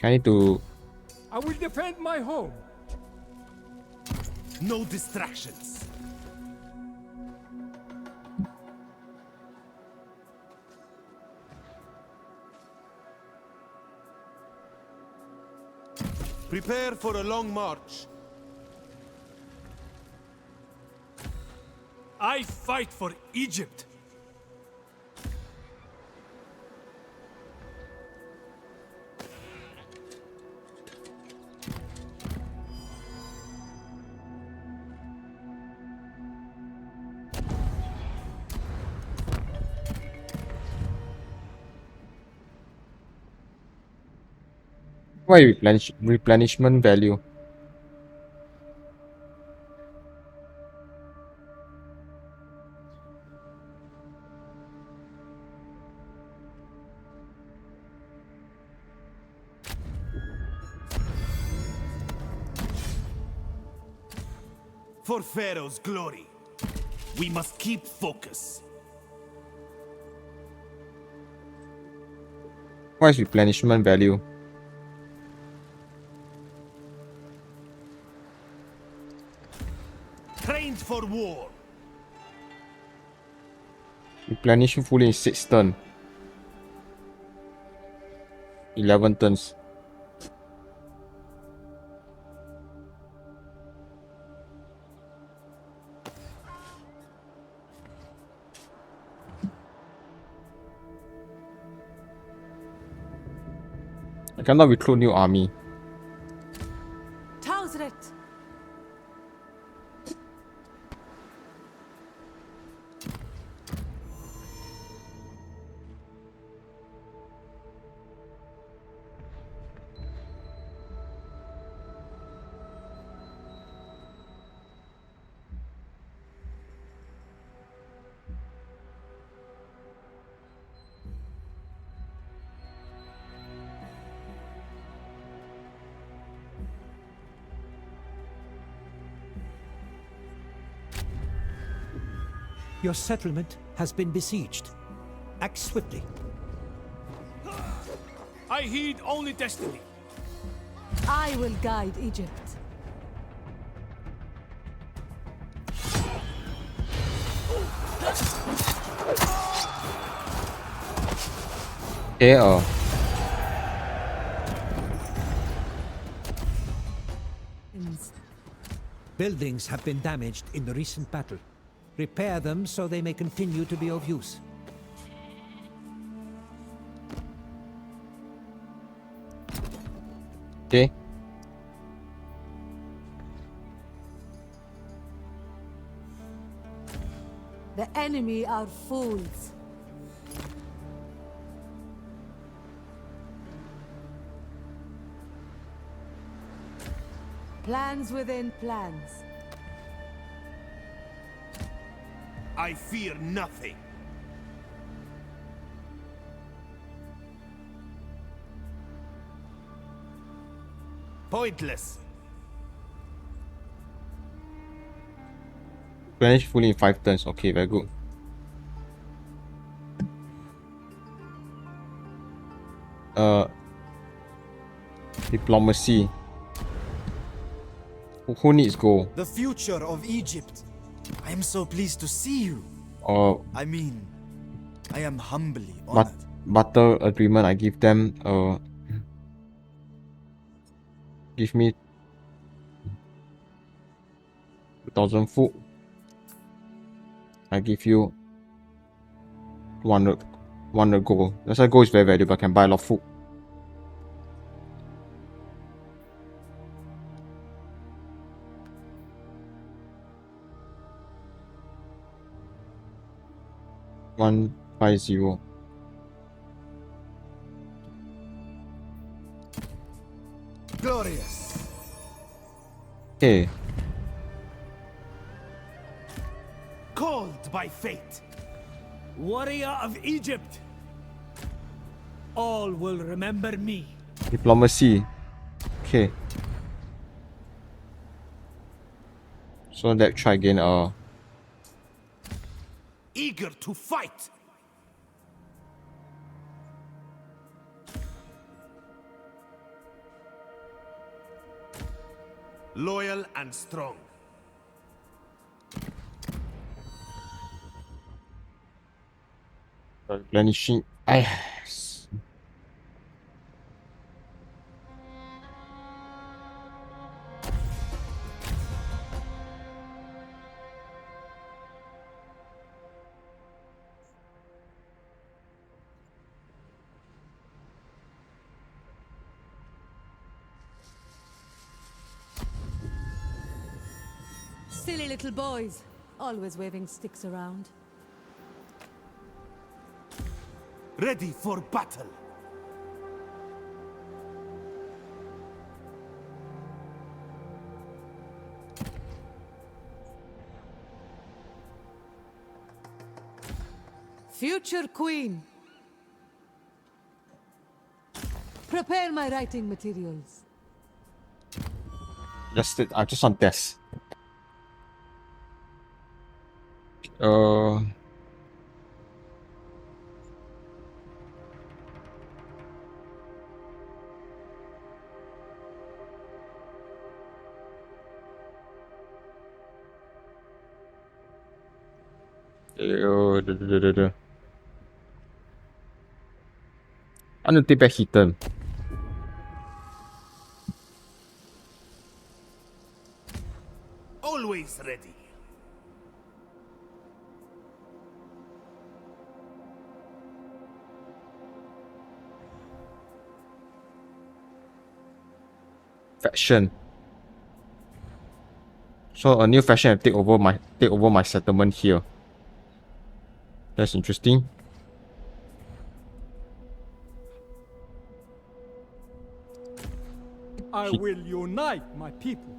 Speaker 1: I need to.
Speaker 7: I will defend my home.
Speaker 4: No distractions. Prepare for a long march.
Speaker 7: I fight for Egypt.
Speaker 1: Why replenishment value?
Speaker 4: For Pharaoh's glory, we must keep focus.
Speaker 1: What is replenishment value?
Speaker 4: Trained for war.
Speaker 1: Replenishing fully in 6 turns. 11 turns. I cannot recruit new army.
Speaker 5: Tausret.
Speaker 6: Your settlement has been besieged. Act swiftly.
Speaker 7: I heed only destiny.
Speaker 5: I will guide Egypt.
Speaker 1: Okay,
Speaker 6: Buildings have been damaged in the recent battle. Repair them so they may continue to be of use.
Speaker 1: okay.
Speaker 5: The enemy are fools. Plans within plans.
Speaker 4: I fear nothing. Pointless.
Speaker 1: Replenish fully in 5 turns. Okay, very good. Diplomacy. Who needs gold?
Speaker 8: The future of Egypt. I am so pleased to see you. I mean, I am humbly honored.
Speaker 1: Butter agreement. I give them give me 2,000 food. I give you 100 gold. That's why gold is very valuable. I can buy a lot of food. $150.
Speaker 8: Glorious.
Speaker 1: Okay.
Speaker 7: Called by fate. Warrior of Egypt. All will remember me.
Speaker 1: Diplomacy. Okay. So let's try again.
Speaker 4: Eager to fight. Loyal and strong.
Speaker 1: Replenishing.
Speaker 5: Silly little boys, always waving sticks around.
Speaker 4: Ready for battle.
Speaker 5: Future Queen. Prepare my writing materials.
Speaker 1: I just on test. I'm gonna take back Heaton.
Speaker 4: Always ready.
Speaker 1: Faction. So a new faction take over my settlement here. That's interesting.
Speaker 7: I will unite my people.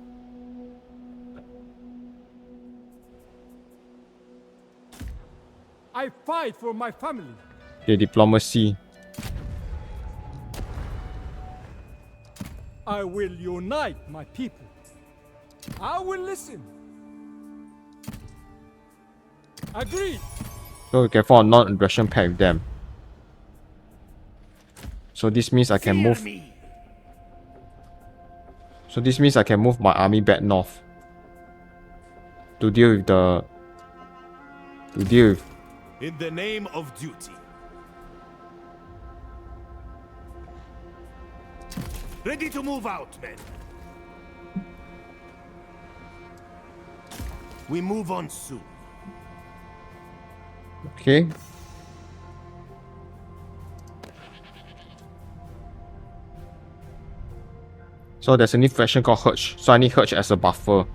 Speaker 7: I fight for my family.
Speaker 1: Okay, diplomacy.
Speaker 7: I will unite my people. I will listen. Agreed.
Speaker 1: So we can form a non-aggression pact with them. So this means I can
Speaker 4: Fear
Speaker 1: move.
Speaker 4: me.
Speaker 1: So this means I can move my army back north to deal with the.
Speaker 4: In the name of duty. Ready to move out, men. We move on soon.
Speaker 1: Okay. So there's a new faction called Hurch. So I need Hurch as a buffer.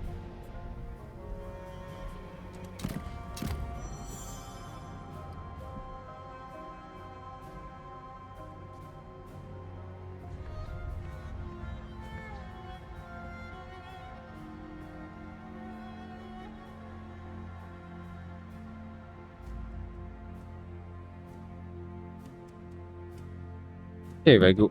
Speaker 1: Okay, very good.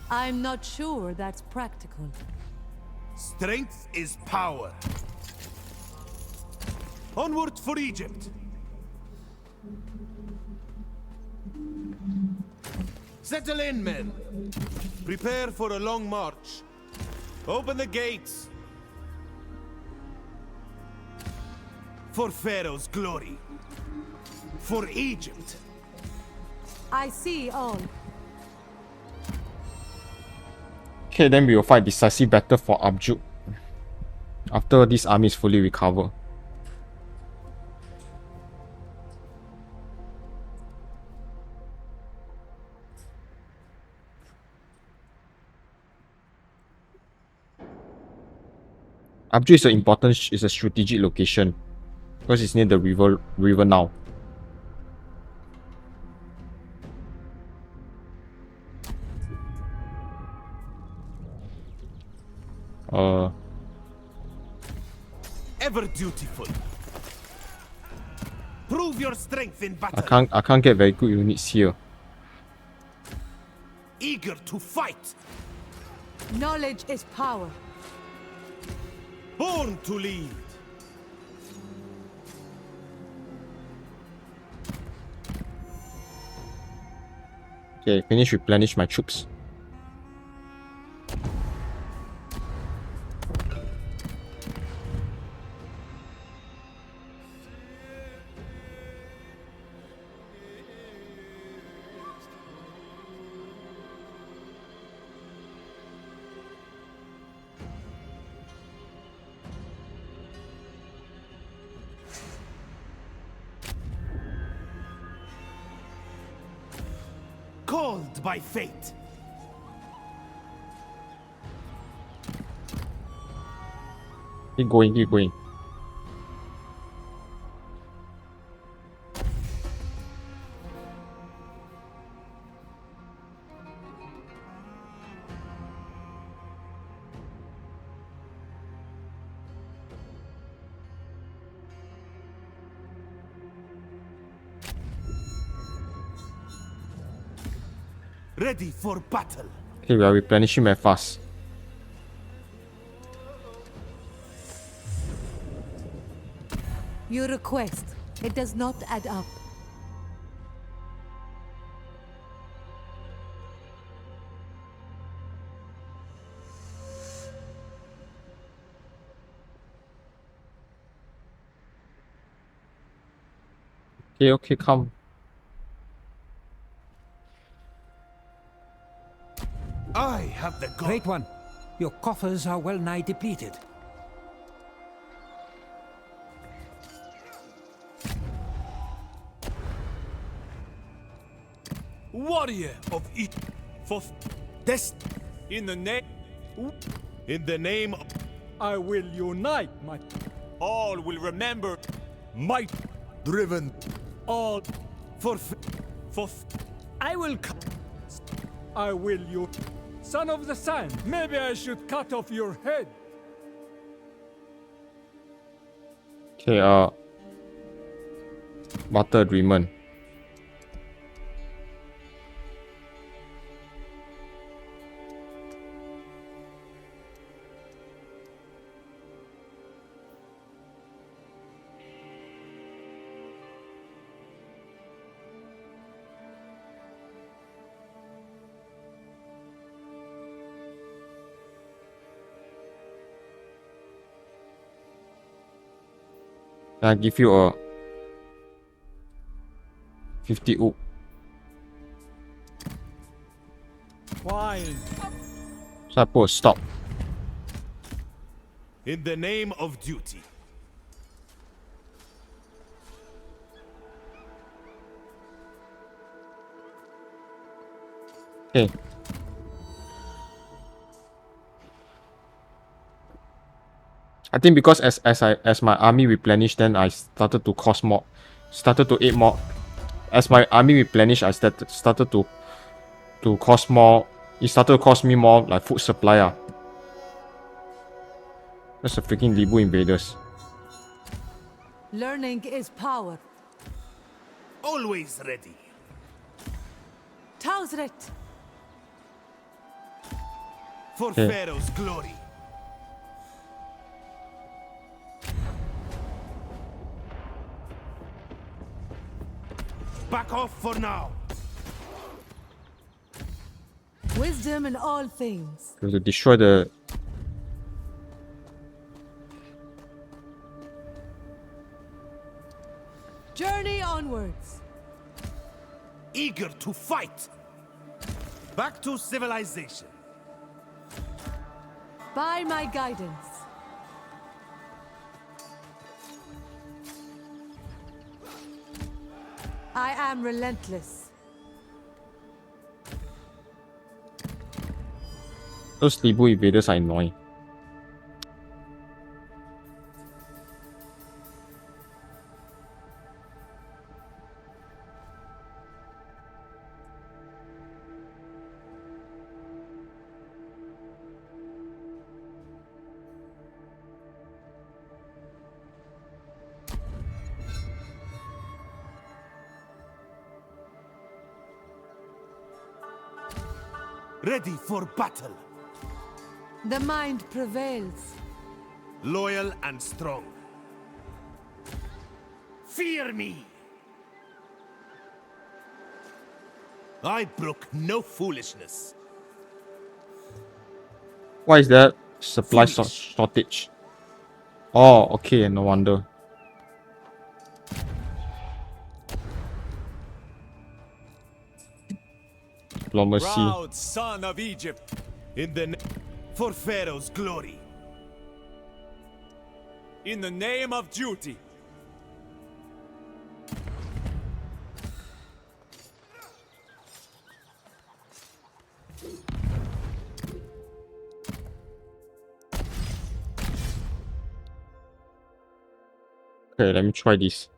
Speaker 5: I'm not sure that's practical.
Speaker 4: Strength is power. Onward for Egypt. Settle in, men. Prepare for a long march. Open the gates. For Pharaoh's glory. For Egypt.
Speaker 5: I see all.
Speaker 1: Okay, then we will fight decisive battle for Abjuk after this army is fully recovered. Abjuk is an important, is a strategic location because it's near the river now.
Speaker 4: Ever dutiful. Prove your strength in battle.
Speaker 1: I can't get very good units here.
Speaker 4: Eager to fight.
Speaker 5: Knowledge is power.
Speaker 4: Born to lead.
Speaker 1: Okay, replenish my troops.
Speaker 4: Called by fate.
Speaker 1: Keep going, keep going.
Speaker 4: Ready for battle.
Speaker 1: Okay, we are replenishing very fast.
Speaker 5: Your request. It does not add up.
Speaker 1: Okay, okay, come.
Speaker 4: I have the goal.
Speaker 6: Great one. Your coffers are well nigh depleted.
Speaker 4: Warrior of Egypt. For this. In the name. In the name of.
Speaker 7: I will unite my
Speaker 4: All will remember. Might. Driven.
Speaker 7: all.
Speaker 4: For.
Speaker 7: I will I will you. Son of the sand, maybe I should cut off your head.
Speaker 1: Okay, barter agreement. I give you a 50 oak.
Speaker 7: Fine.
Speaker 1: So I put a stop.
Speaker 4: In the name of duty.
Speaker 1: Okay. I think because as my army replenished, then I started to cost more, started to aid more. As my army replenished, I started to to cost more. It started to cost me more like food supply. That's the freaking Libu invaders.
Speaker 5: Learning is power.
Speaker 4: Always ready.
Speaker 5: Tausret.
Speaker 4: For Pharaoh's glory. Back off for now.
Speaker 5: Wisdom in all things.
Speaker 1: We have to destroy the.
Speaker 5: Journey onwards.
Speaker 4: Eager to fight. Back to civilization.
Speaker 5: By my guidance. I am relentless.
Speaker 1: Those Libu invaders are annoying.
Speaker 4: Ready for battle.
Speaker 5: The mind prevails.
Speaker 4: Loyal and strong. Fear me. I brook no foolishness.
Speaker 1: Why is there supply shortage? Oh, okay, no wonder. Diplomacy.
Speaker 4: Proud son of Egypt, in the for Pharaoh's glory. In the name of duty.
Speaker 1: Okay, let me try this.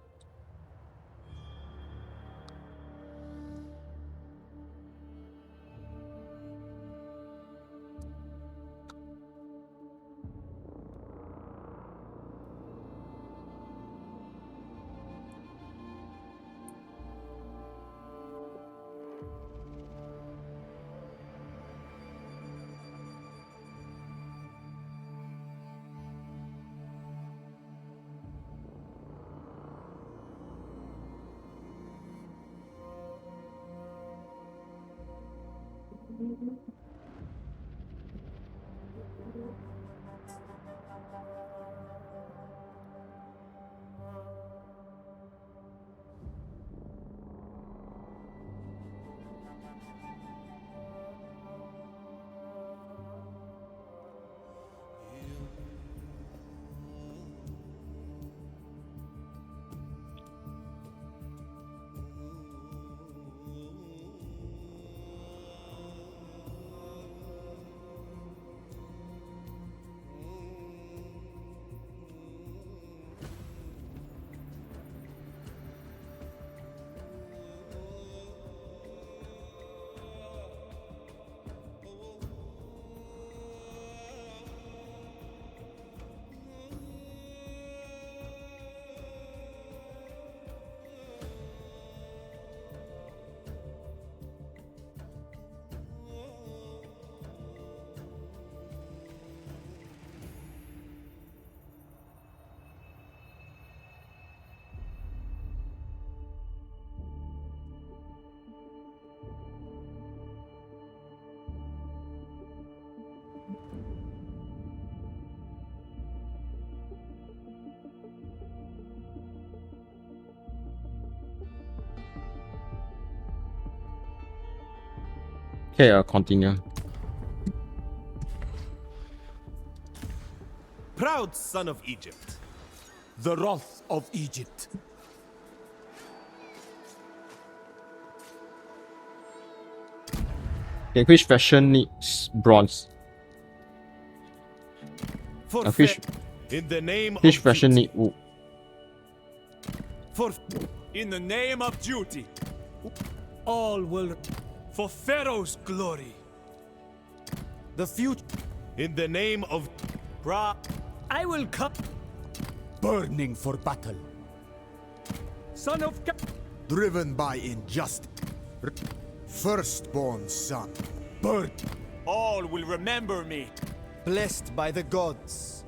Speaker 1: Okay, continue.
Speaker 4: Proud son of Egypt. The wrath of Egypt.
Speaker 1: Okay, which faction needs bronze?
Speaker 4: For
Speaker 1: Which
Speaker 4: in the name
Speaker 1: which
Speaker 4: of
Speaker 1: faction
Speaker 4: duty.
Speaker 1: need wood?
Speaker 4: For in the name of duty.
Speaker 7: All will For Pharaoh's glory.
Speaker 8: The future.
Speaker 4: In the name of
Speaker 7: I will come.
Speaker 4: burning for battle,
Speaker 7: Son of
Speaker 9: Driven by injustice. Firstborn son.
Speaker 4: burn.
Speaker 7: All will remember me.
Speaker 8: Blessed by the gods.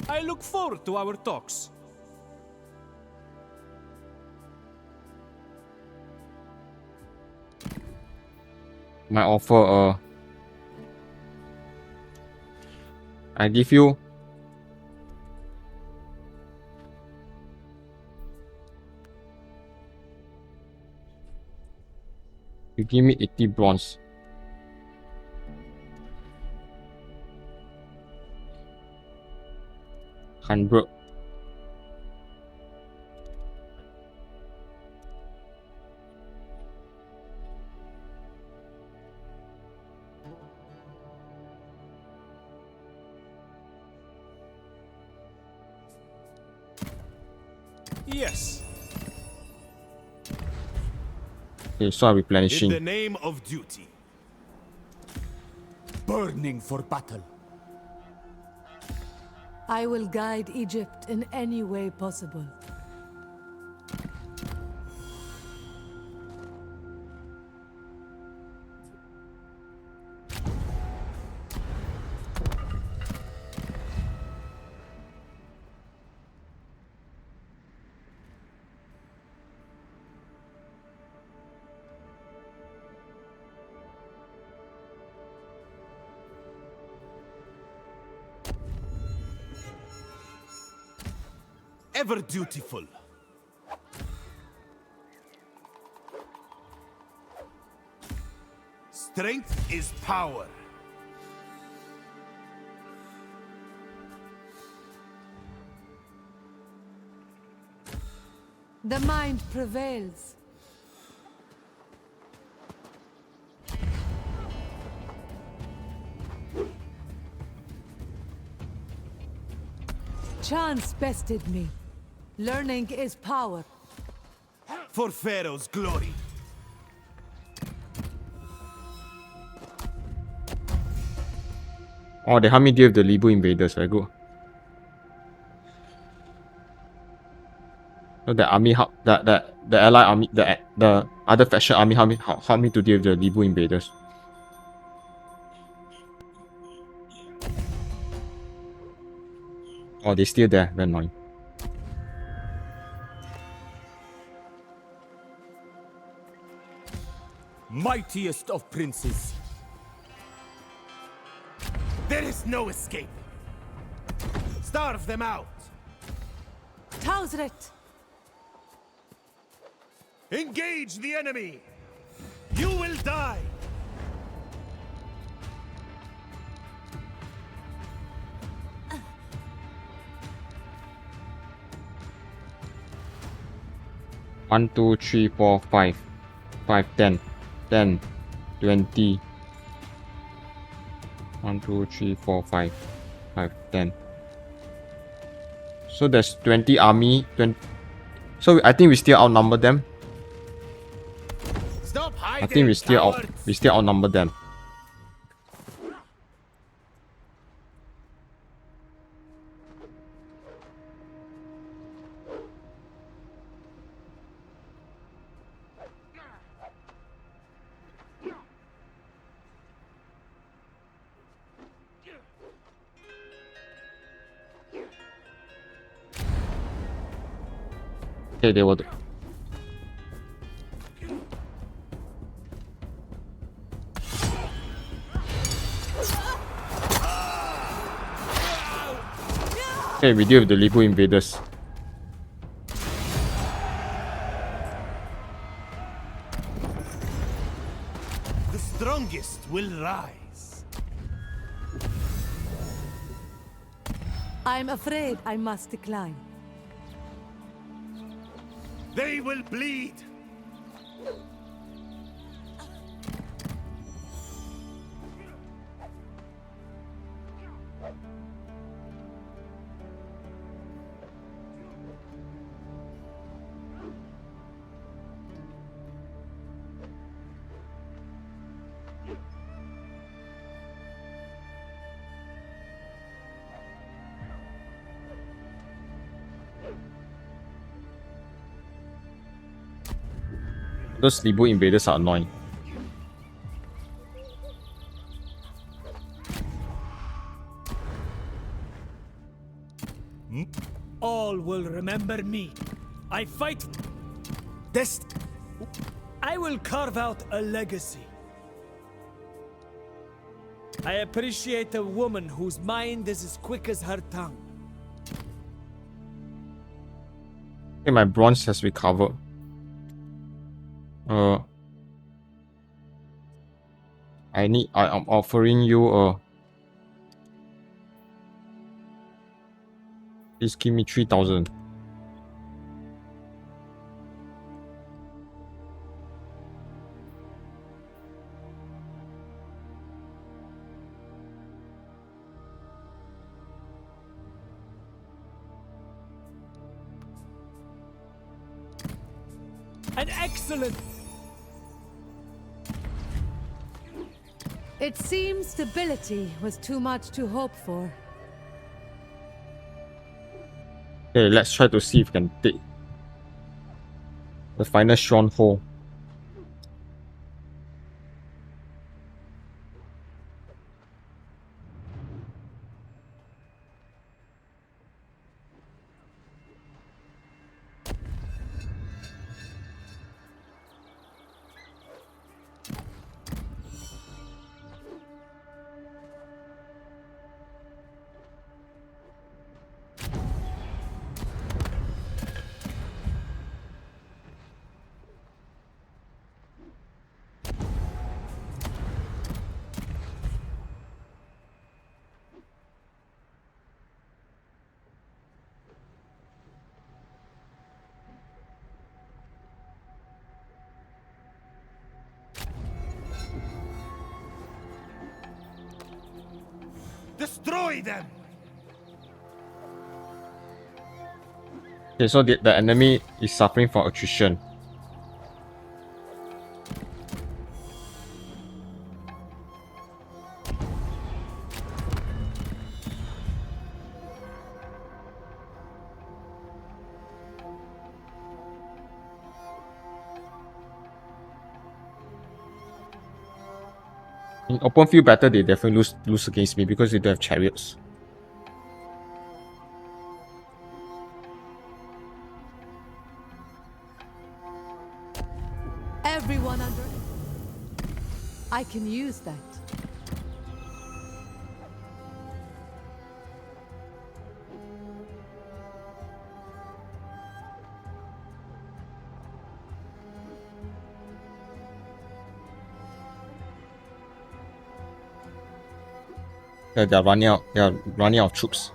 Speaker 7: I look forward to our talks.
Speaker 1: My offer, I give you you give me 80 bronze. $100.
Speaker 7: Yes.
Speaker 1: Okay, so I'm
Speaker 4: In
Speaker 1: replenishing.
Speaker 4: the name of duty, burning for battle.
Speaker 5: I will guide Egypt in any way possible.
Speaker 4: Ever dutiful. Strength is power.
Speaker 5: The mind prevails. Chance bested me. Learning is power.
Speaker 4: For Pharaoh's glory.
Speaker 1: Oh, they help me deal with the Libu invaders. Very good. So the army help the allied army, the other faction army help me to deal with the Libu invaders. Oh, they're still there. Very annoying.
Speaker 4: Mightiest of princes. There is no escape. Starve them out.
Speaker 5: Tausret!
Speaker 4: Engage the enemy. You will die.
Speaker 1: One, 2, 3, 4, 5. 5, 10. 10, 20. 1, 2, 3, 4, 5. 5, 10. So there's 20 army. 20. So I think we still outnumber them.
Speaker 4: Stop hiding,
Speaker 1: I think we still
Speaker 4: cowards.
Speaker 1: outnumber them. Okay, they will. Okay, we deal with the Libu invaders.
Speaker 4: The strongest will rise.
Speaker 5: I'm afraid I must decline.
Speaker 4: They will bleed.
Speaker 1: Those Libu invaders are annoying.
Speaker 7: All will remember me. I fight.
Speaker 8: This.
Speaker 7: I will carve out a legacy. I appreciate a woman whose mind is as quick as her tongue.
Speaker 1: Okay, my bronze has recovered. I'm offering you please give me 3,000.
Speaker 7: An excellent.
Speaker 5: It seems stability was too much to hope for.
Speaker 1: Okay, let's try to see if we can take the final stronghold.
Speaker 4: Destroy them!
Speaker 1: Okay, so the enemy is suffering from attrition. In open field battle, they definitely lose against me because they don't have chariots.
Speaker 5: Everyone under. I can use that.
Speaker 1: Yeah, they're running out. They are running out of troops.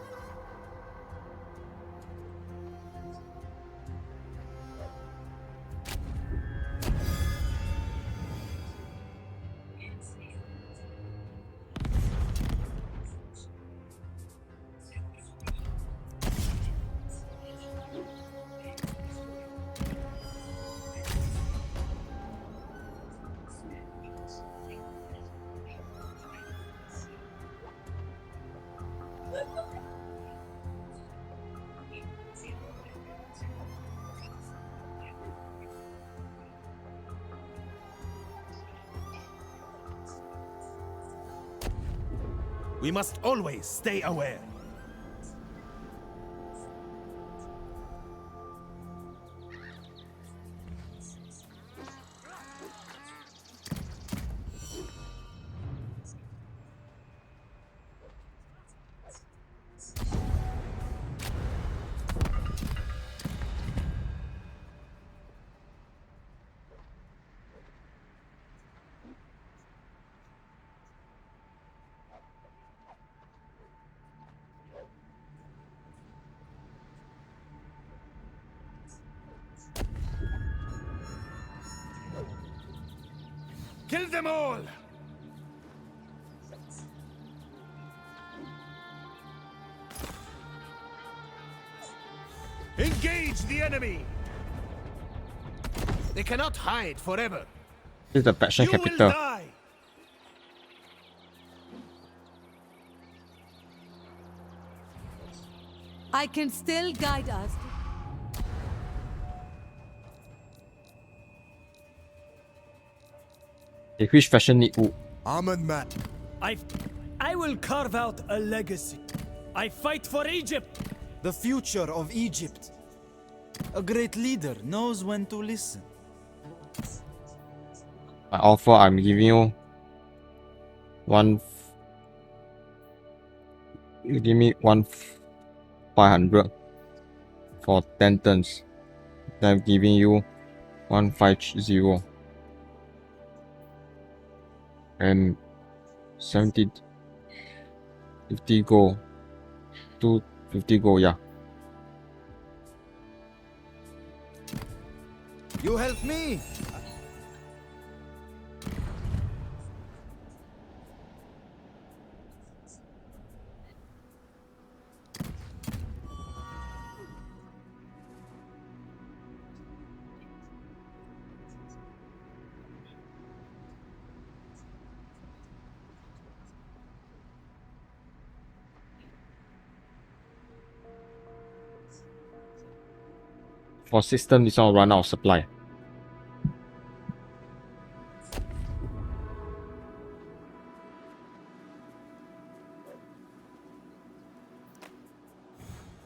Speaker 4: We must always stay aware. Kill them all! Engage the enemy! They cannot hide forever.
Speaker 1: This is the faction
Speaker 4: You will
Speaker 1: capital.
Speaker 4: die!
Speaker 5: I can still guide us.
Speaker 1: Okay, which faction need wood?
Speaker 9: Armored man.
Speaker 7: I will carve out a legacy. I fight for Egypt.
Speaker 8: The future of Egypt. A great leader knows when to listen.
Speaker 1: My offer, I'm giving you you give me 500 for 10 turns. Then I'm giving you 150 and 70 50 gold, 250 gold, yeah.
Speaker 8: You help me.
Speaker 1: For system, this one will run out of supply.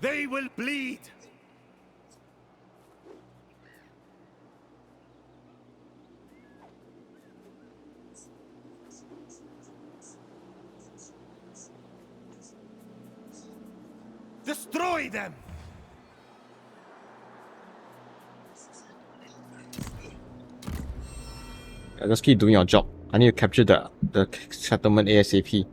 Speaker 4: They will bleed. Destroy them.
Speaker 1: Yeah, just keep doing your job. I need to capture the settlement ASAP.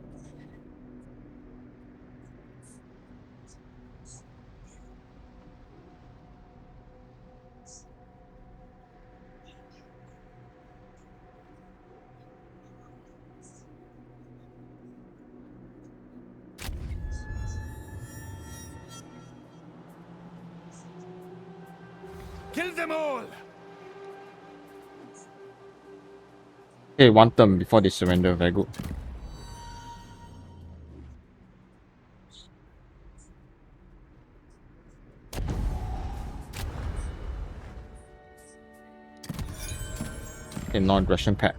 Speaker 4: Kill them all.
Speaker 1: Okay, one turn before they surrender. Very good. Okay, non-aggression pact.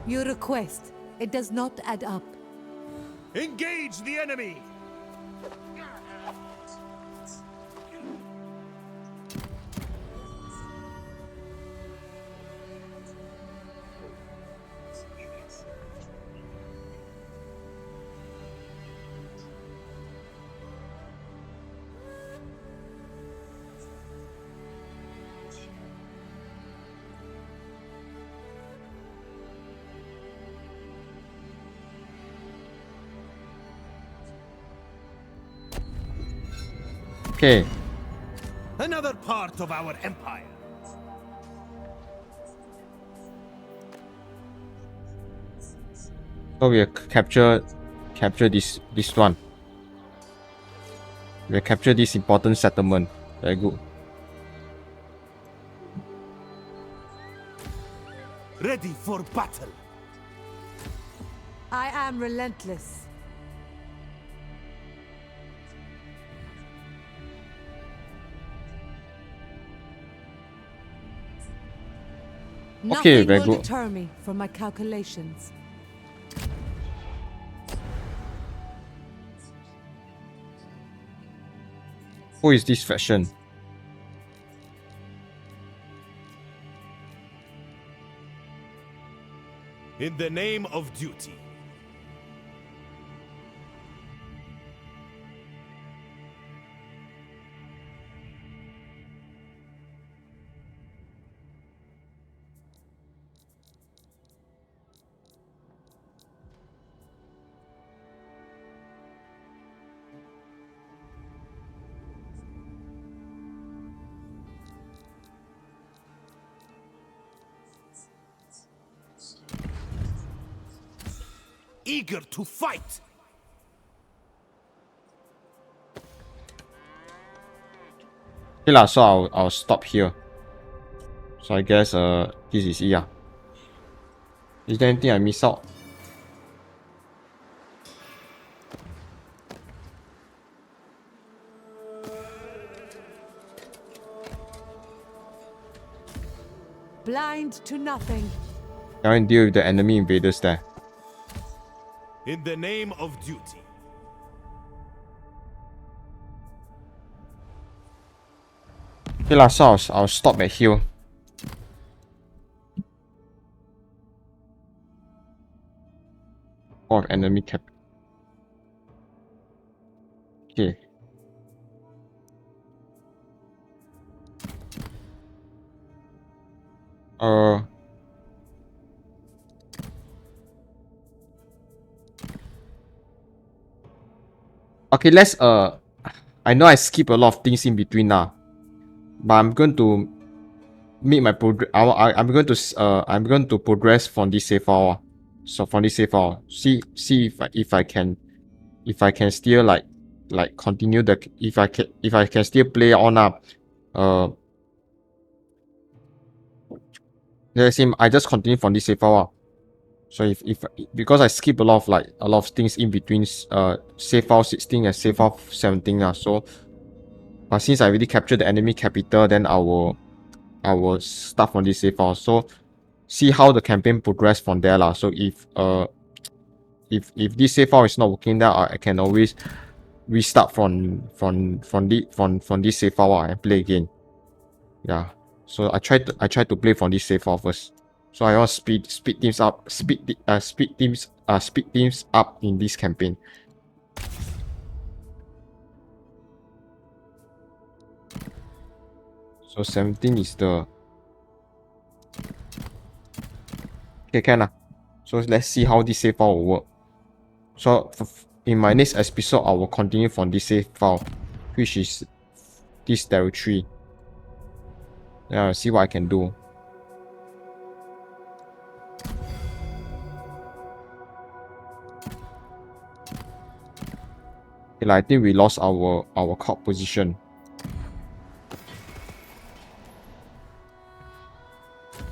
Speaker 5: Your request. It does not add up.
Speaker 4: Engage the enemy.
Speaker 1: Okay.
Speaker 4: Another part of our empire.
Speaker 1: So we'll capture this one. We'll capture this important settlement. Very good.
Speaker 4: Ready for battle.
Speaker 5: I am relentless.
Speaker 1: Okay,
Speaker 5: Nothing
Speaker 1: very
Speaker 5: will
Speaker 1: good.
Speaker 5: deter me from my calculations.
Speaker 1: Who is this faction?
Speaker 4: In the name of duty. Eager to fight.
Speaker 1: Okay lah, so I'll stop here. So I guess this is it. Yeah. Is there anything I miss out?
Speaker 5: Blind to nothing.
Speaker 1: Now I deal with the enemy invaders there.
Speaker 4: In the name of duty.
Speaker 1: Okay lah, so I'll stop at here. Of enemy cap. Okay. Okay, let's I know I skip a lot of things in between now, but I'm going to make my progress. I'm going to progress from this save file. So from this save file, see if I can still like continue the if I can still play on up. Let's see. I just continue from this save file. So if because I skip a lot of things in between save file 16 and save file 17 so but since I already captured the enemy capital, then I will start from this save file. So see how the campaign progress from there lah. So if this save file is not working, then I can always restart from this save file and play again. Yeah. So I try to play from this save file first. So I want speed teams up, speed teams up in this campaign. So 17 is the okay, can lah. So let's see how this save file will work. So in my next episode, I will continue from this save file, which is this territory. Yeah, I'll see what I can do. Okay, I think we lost our court position.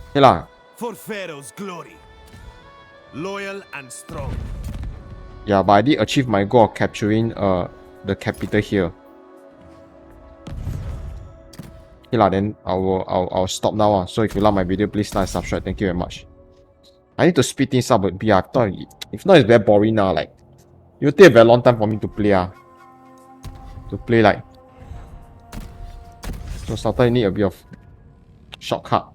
Speaker 1: Okay lah.
Speaker 4: For Pharaoh's glory. Loyal and strong.
Speaker 1: Yeah, but I did achieve my goal of capturing the capital here. Okay lah, then I'll stop now. So if you like my video, please like and subscribe. Thank you very much. I need to speed things up a bit. I thought if not, it's very boring now. Like it will take a very long time for me to play. To play like so sometimes you need a bit of shortcut.